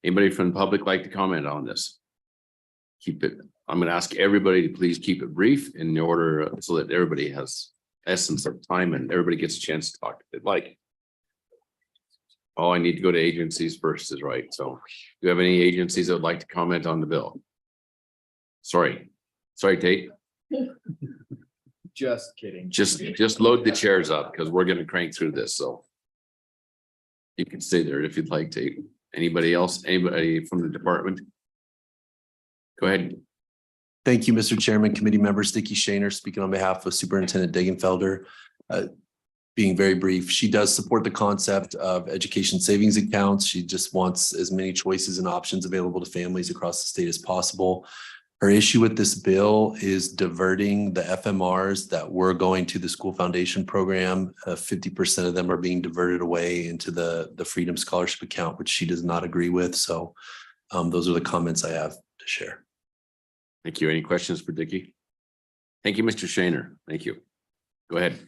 [SPEAKER 1] anybody from the public like to comment on this? Keep it, I'm gonna ask everybody to please keep it brief in order so that everybody has essence of time and everybody gets a chance to talk if they'd like. Oh, I need to go to agencies first is right. So do you have any agencies that would like to comment on the bill? Sorry, Tate.
[SPEAKER 18] Just kidding.
[SPEAKER 1] Just load the chairs up because we're gonna crank through this, so. You can stay there if you'd like to. Anybody else, anybody from the department? Go ahead.
[SPEAKER 2] Thank you, Mr. Chairman, committee members. Dickie Shaner speaking on behalf of Superintendent Degenfelder. Being very brief, she does support the concept of education savings accounts. She just wants as many choices and options available to families across the state as possible. Her issue with this bill is diverting the FMRs that were going to the school foundation program. 50% of them are being diverted away into the Freedom Scholarship account, which she does not agree with. So those are the comments I have to share.
[SPEAKER 1] Thank you. Any questions for Dickie? Thank you, Mr. Shaner. Thank you. Go ahead.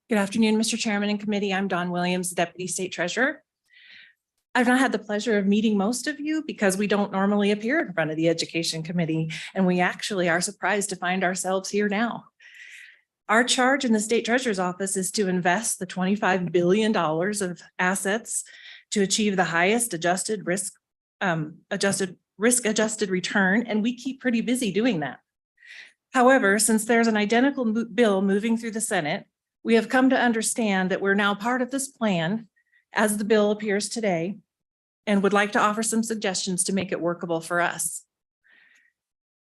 [SPEAKER 3] Good afternoon, Mr. Chairman and committee. I'm Dawn Williams, Deputy State Treasurer. I've not had the pleasure of meeting most of you because we don't normally appear in front of the Education Committee, and we actually are surprised to find ourselves here now. Our charge in the State Treasurer's Office is to invest the $25 billion of assets to achieve the highest adjusted risk-adjusted return, and we keep pretty busy doing that. However, since there's an identical bill moving through the Senate, we have come to understand that we're now part of this plan as the bill appears today, and would like to offer some suggestions to make it workable for us.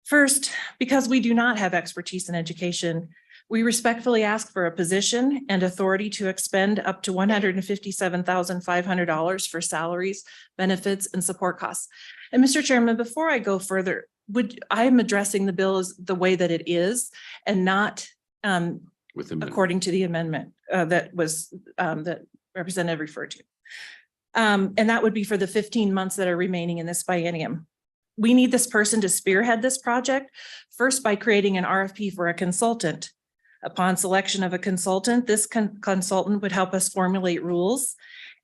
[SPEAKER 3] First, because we do not have expertise in education, we respectfully ask for a position and authority to expend up to $157,500 for salaries, benefits, and support costs. And Mr. Chairman, before I go further, I am addressing the bill as the way that it is and not according to the amendment that Representative referred to. And that would be for the 15 months that are remaining in this biennium. We need this person to spearhead this project, first by creating an RFP for a consultant. Upon selection of a consultant, this consultant would help us formulate rules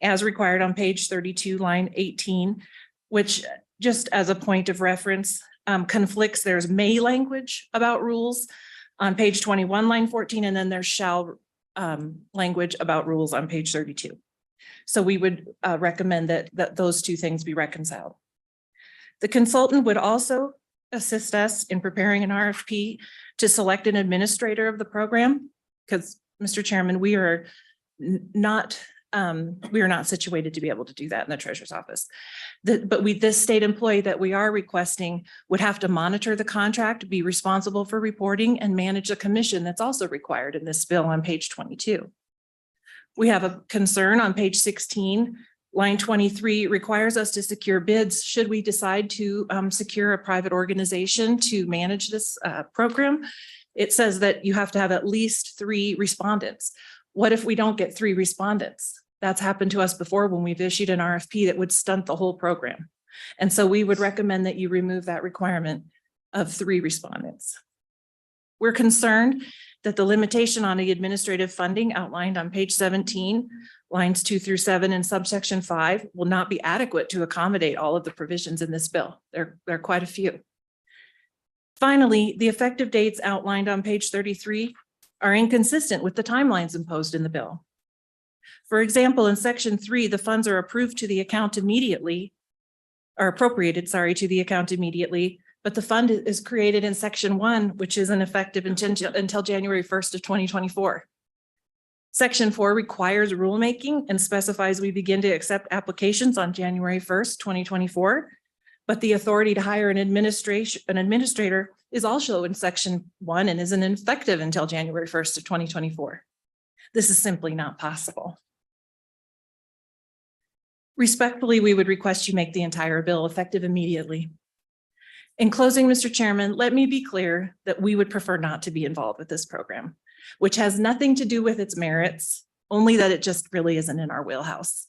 [SPEAKER 3] as required on page 32, line 18, which, just as a point of reference, conflicts. There's may language about rules on page 21, line 14, and then there's shall language about rules on page 32. So we would recommend that those two things be reconciled. The consultant would also assist us in preparing an RFP to select an administrator of the program, because Mr. Chairman, we are not situated to be able to do that in the Treasurer's Office. But this state employee that we are requesting would have to monitor the contract, be responsible for reporting, and manage the commission that's also required in this bill on page 22. We have a concern on page 16. Line 23 requires us to secure bids should we decide to secure a private organization to manage this program. It says that you have to have at least 3 respondents. What if we don't get 3 respondents? That's happened to us before when we've issued an RFP that would stunt the whole program. And so we would recommend that you remove that requirement of 3 respondents. We're concerned that the limitation on the administrative funding outlined on page 17, lines 2 through 7 in subsection 5 will not be adequate to accommodate all of the provisions in this bill. There are quite a few. Finally, the effective dates outlined on page 33 are inconsistent with the timelines imposed in the bill. For example, in section 3, the funds are approved to the account immediately, or appropriated, sorry, to the account immediately, but the fund is created in section 1, which isn't effective until January 1st of 2024. Section 4 requires rulemaking and specifies we begin to accept applications on January 1st, 2024. But the authority to hire an administrator is also in section 1 and isn't effective until January 1st of 2024. This is simply not possible. Respectfully, we would request you make the entire bill effective immediately. In closing, Mr. Chairman, let me be clear that we would prefer not to be involved with this program, which has nothing to do with its merits, only that it just really isn't in our wheelhouse.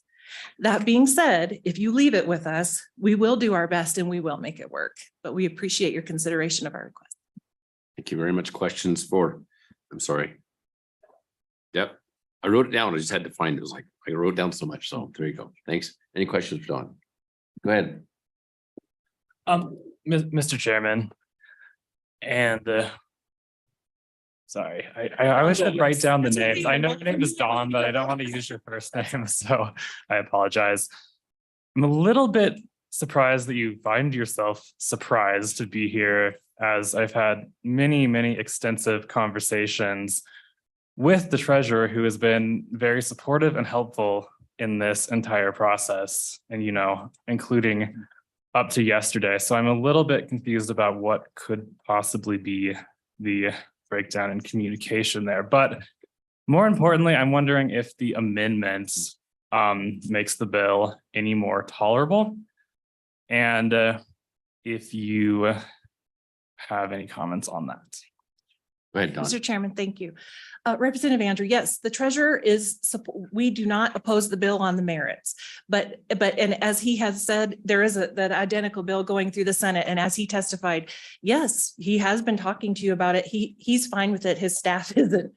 [SPEAKER 3] That being said, if you leave it with us, we will do our best and we will make it work, but we appreciate your consideration of our request.
[SPEAKER 1] Thank you very much. Questions for, I'm sorry. Yep, I wrote it down. I just had to find it. It was like, I wrote down so much. So there you go. Thanks. Any questions for Don? Go ahead.
[SPEAKER 17] Mr. Chairman, and sorry, I always should write down the names. I know your name is Don, but I don't want to use your first name, so I apologize. I'm a little bit surprised that you find yourself surprised to be here, as I've had many extensive conversations with the treasurer, who has been very supportive and helpful in this entire process, and, you know, including up to yesterday. So I'm a little bit confused about what could possibly be the breakdown in communication there. But more importantly, I'm wondering if the amendments makes the bill any more tolerable, and if you have any comments on that.
[SPEAKER 1] Go ahead, Don.
[SPEAKER 3] Mr. Chairman, thank you. Representative Andrew, yes, the treasurer is, we do not oppose the bill on the merits, but and as he has said, there is that identical bill going through the Senate, and as he testified, yes, he has been talking to you about it. He's fine with it. His staff isn't.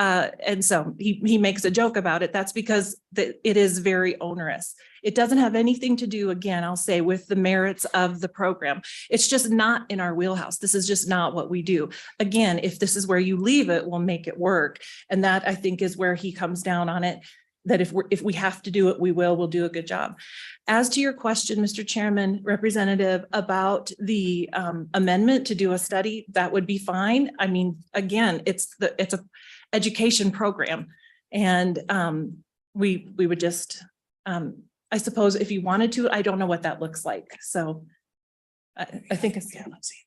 [SPEAKER 3] And so he makes a joke about it. That's because it is very onerous. It doesn't have anything to do, again, I'll say, with the merits of the program. It's just not in our wheelhouse. This is just not what we do. Again, if this is where you leave it, we'll make it work. And that, I think, is where he comes down on it, that if we have to do it, we'll do a good job. As to your question, Mr. Chairman, Representative, about the amendment to do a study, that would be fine. I mean, again, it's a education program, and we would just I suppose if you wanted to, I don't know what that looks like. So I think it's, yeah, let's see.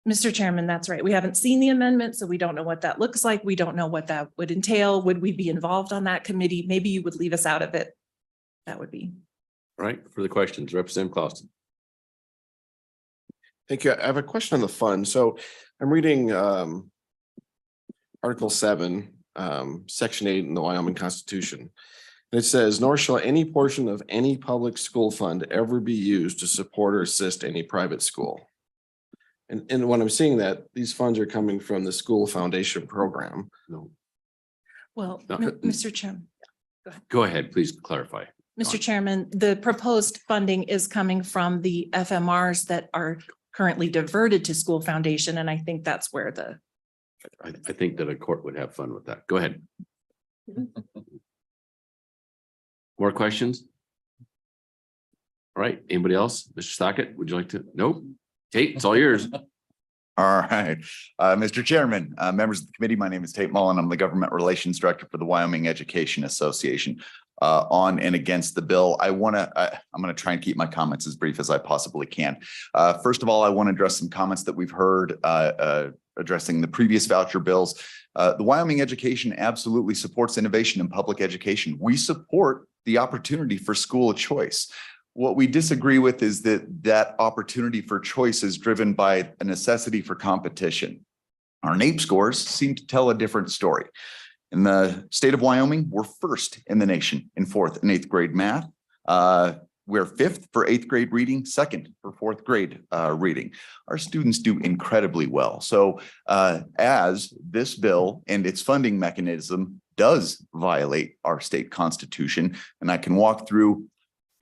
[SPEAKER 3] Mr. Chairman, that's right. We haven't seen the amendment, so we don't know what that looks like. We don't know what that would entail. Would we be involved on that committee? Maybe you would leave us out of it. That would be.
[SPEAKER 1] All right, for the questions, Representative Clausen.
[SPEAKER 16] Thank you. I have a question on the fund. So I'm reading Article 7, Section 8 in the Wyoming Constitution. And it says, nor shall any portion of any public school fund ever be used to support or assist any private school. And when I'm seeing that, these funds are coming from the school foundation program.
[SPEAKER 1] No.
[SPEAKER 3] Well,
[SPEAKER 1] No,
[SPEAKER 3] Mr. Chairman.
[SPEAKER 1] Go ahead, please clarify.
[SPEAKER 3] Mr. Chairman, the proposed funding is coming from the FMRs that are currently diverted to school foundation. And I think that's where
[SPEAKER 1] I think that a court would have fun with that. Go ahead. More questions? All right, anybody else? Mr. Stockett, would you like to? Nope. Tate, it's all yours.
[SPEAKER 5] All right, Mr. Chairman, members of the committee, my name is Tate Mullen. I'm the Government Relations Director for the Wyoming Education Association. On and against the bill, I'm going to try and keep my comments as brief as I possibly can. First of all, I want to address some comments that we've heard addressing the previous voucher bills. The Wyoming Education absolutely supports innovation in public education. We support the opportunity for school choice. What we disagree with is that opportunity for choice is driven by a necessity for competition. Our NAEP scores seem to tell a different story. In the state of Wyoming, we're first in the nation in 4th and 8th grade math. We're 5th for 8th grade reading, 2nd for 4th grade reading. Our students do incredibly well. So as this bill and its funding mechanism does violate our state constitution, and I can walk through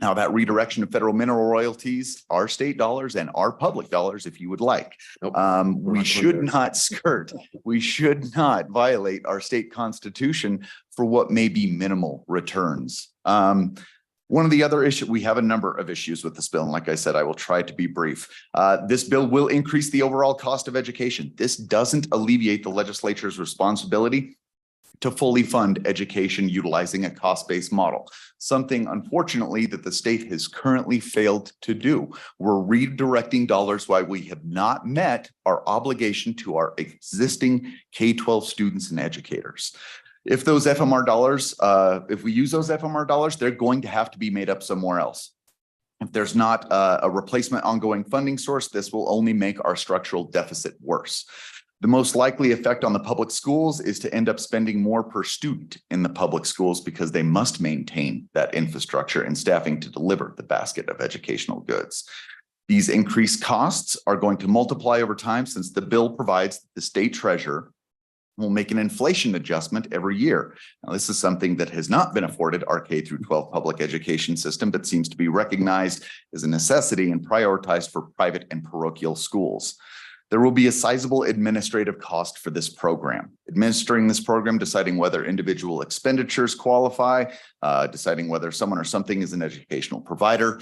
[SPEAKER 5] Now, that redirection of federal mineral royalties are state dollars and are public dollars, if you would like.
[SPEAKER 1] Nope.
[SPEAKER 5] We should not skirt, we should not violate our state constitution for what may be minimal returns. One of the other issues, we have a number of issues with this bill. And like I said, I will try to be brief. This bill will increase the overall cost of education. This doesn't alleviate the legislature's responsibility to fully fund education utilizing a cost-based model, something unfortunately that the state has currently failed to do. We're redirecting dollars while we have not met our obligation to our existing K-12 students and educators. If those FMR dollars, if we use those FMR dollars, they're going to have to be made up somewhere else. If there's not a replacement ongoing funding source, this will only make our structural deficit worse. The most likely effect on the public schools is to end up spending more per student in the public schools because they must maintain that infrastructure and staffing to deliver the basket of educational goods. These increased costs are going to multiply over time since the bill provides that the state treasurer will make an inflation adjustment every year. Now, this is something that has not been afforded our K through 12 public education system, but seems to be recognized as a necessity and prioritized for private and parochial schools. There will be a sizable administrative cost for this program. Administering this program, deciding whether individual expenditures qualify, deciding whether someone or something is an educational provider,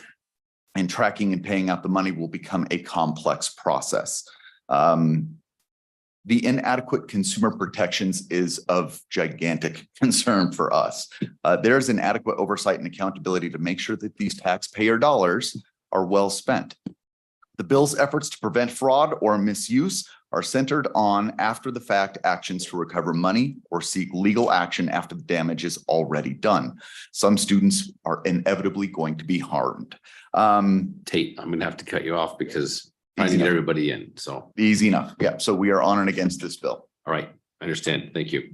[SPEAKER 5] and tracking and paying out the money will become a complex process. The inadequate consumer protections is of gigantic concern for us. There's inadequate oversight and accountability to make sure that these taxpayer dollars are well spent. The bill's efforts to prevent fraud or misuse are centered on after the fact actions to recover money or seek legal action after the damage is already done. Some students are inevitably going to be harmed.
[SPEAKER 1] Tate, I'm gonna have to cut you off because trying to get everybody in, so.
[SPEAKER 5] Easy enough. Yeah, so we are on and against this bill.
[SPEAKER 1] All right, I understand. Thank you.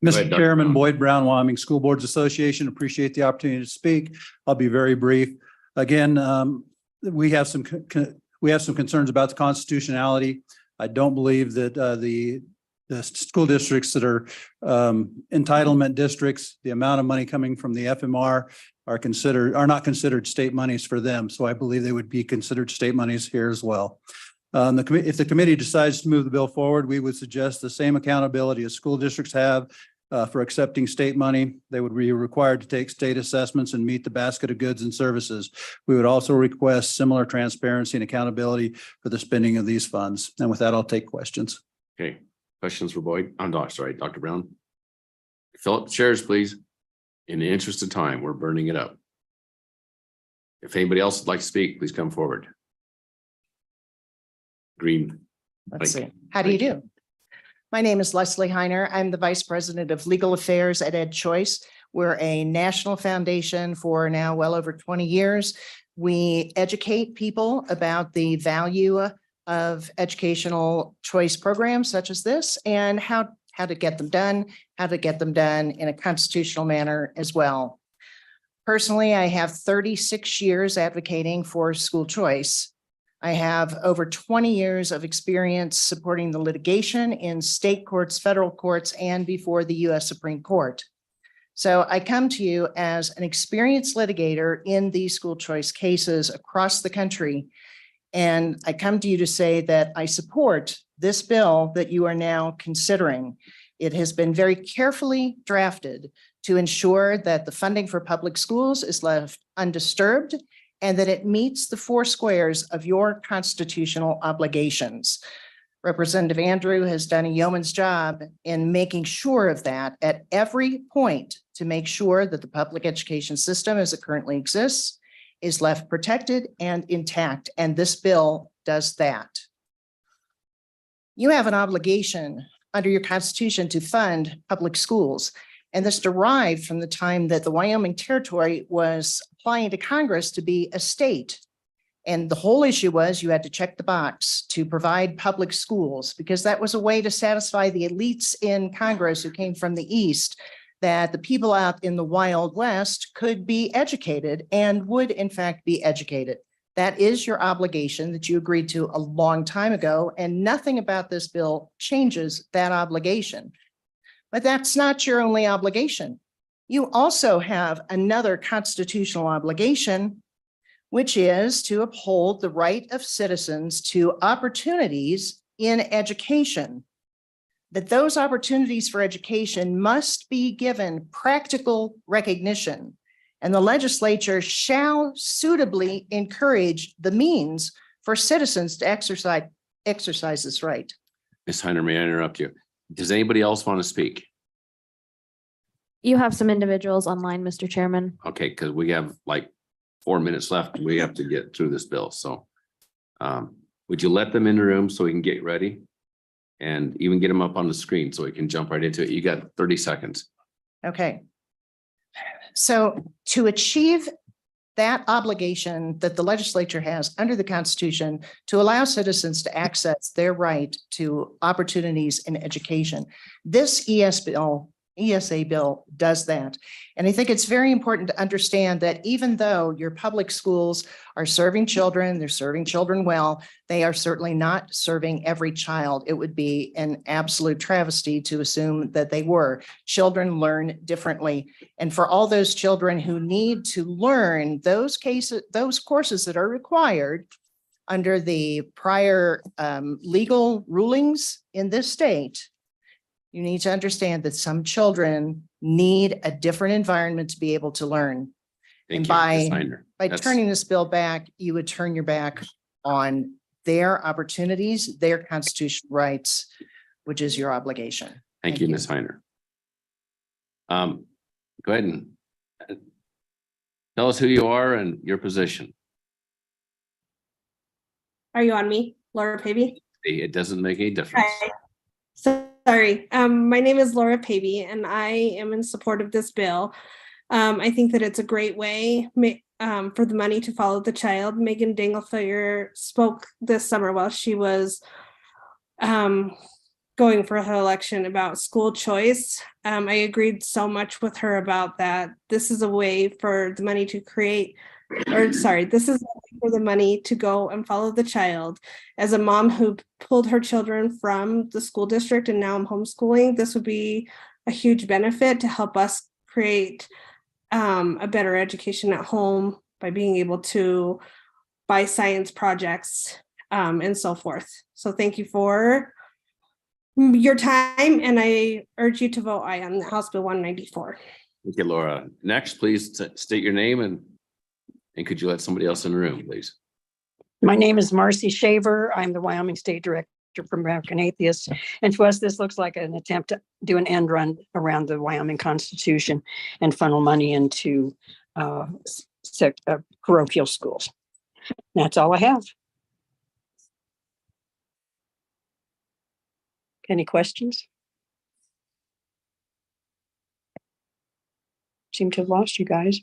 [SPEAKER 1] Go
[SPEAKER 19] Mr.
[SPEAKER 1] ahead, Dr.
[SPEAKER 19] Chairman,
[SPEAKER 1] Brown.
[SPEAKER 19] Boyd Brown, Wyoming School Boards Association, appreciate the opportunity to speak. I'll be very brief. Again, we have some concerns about the constitutionality. I don't believe that the school districts that are entitlement districts, the amount of money coming from the FMR are not considered state monies for them. So I believe they would be considered state monies here as well. If the committee decides to move the bill forward, we would suggest the same accountability as school districts have for accepting state money. They would be required to take state assessments and meet the basket of goods and services. We would also request similar transparency and accountability for the spending of these funds. And with that, I'll take questions.
[SPEAKER 1] Okay, questions for Boyd? I'm sorry, Dr. Brown. Fill up the chairs, please. In the interest of time, we're burning it up. If anybody else would like to speak, please come forward. Green.
[SPEAKER 10] Let's see. How do you do? My name is Leslie Heiner. I'm the Vice President of Legal Affairs at EdChoice. We're a national foundation for now well over 20 years. We educate people about the value of educational choice programs such as this and how to get them done, in a constitutional manner as well. Personally, I have 36 years advocating for school choice. I have over 20 years of experience supporting the litigation in state courts, federal courts, and before the U.S. Supreme Court. So I come to you as an experienced litigator in these school choice cases across the country. And I come to you to say that I support this bill that you are now considering. It has been very carefully drafted to ensure that the funding for public schools is left undisturbed and that it meets the four squares of your constitutional obligations. Representative Andrew has done a yeoman's job in making sure of that at every point to make sure that the public education system as it currently exists is left protected and intact, and this bill does that. You have an obligation under your constitution to fund public schools, and this derived from the time that the Wyoming Territory was applying to Congress to be a state. And the whole issue was you had to check the box to provide public schools because that was a way to satisfy the elites in Congress who came from the East, that the people out in the Wild West could be educated and would in fact be educated. That is your obligation that you agreed to a long time ago, and nothing about this bill changes that obligation. But that's not your only obligation. You also have another constitutional obligation, which is to uphold the right of citizens to opportunities in education. That those opportunities for education must be given practical recognition, and the legislature shall suitably encourage the means for citizens to exercise this right.
[SPEAKER 1] Ms. Heiner, may I interrupt you? Does anybody else want to speak?
[SPEAKER 8] You have some individuals online, Mr. Chairman.
[SPEAKER 1] Okay, because we have like 4 minutes left. We have to get through this bill, so. Would you let them in the room so we can get ready? And even get them up on the screen so we can jump right into it. You got 30 seconds.
[SPEAKER 10] Okay. So to achieve that obligation that the legislature has under the Constitution to allow citizens to access their right to opportunities in education, this ESA bill does that. And I think it's very important to understand that even though your public schools are serving children, they're serving children well, they are certainly not serving every child. It would be an absolute travesty to assume that they were. Children learn differently. And for all those children who need to learn those courses that are required under the prior legal rulings in this state, you need to understand that some children need a different environment to be able to learn.
[SPEAKER 1] Thank
[SPEAKER 10] And
[SPEAKER 1] you, Ms. Heiner.
[SPEAKER 10] by
[SPEAKER 1] That's-
[SPEAKER 10] turning this bill back, you would turn your back on their opportunities, their constitutional rights, which is your obligation.
[SPEAKER 1] Thank you, Ms. Heiner. Go ahead and tell us who you are and your position.
[SPEAKER 11] Are you on me? Laura Pavey?
[SPEAKER 1] It doesn't make any difference.
[SPEAKER 11] Hi. Sorry, my name is Laura Pavey and I am in support of this bill. I think that it's a great way for the money to follow the child. Megan Dinglefear spoke this summer while she was going for her election about school choice. I agreed so much with her about that. This is a way for the money to this is a way for the money to go and follow the child. As a mom who pulled her children from the school district and now I'm homeschooling, this would be a huge benefit to help us create a better education at home by being able to buy science projects and so forth. So thank you for your time, and I urge you to vote aye on House Bill 194.
[SPEAKER 1] Thank you, Laura. Next, please state your name and could you let somebody else in the room, please?
[SPEAKER 6] My name is Marcy Shaver. I'm the Wyoming State Director for American Atheists. And to us, this looks like an attempt to do an end run around the Wyoming Constitution and funnel money into parochial schools. That's all I have. Any questions? Seem to have lost you guys.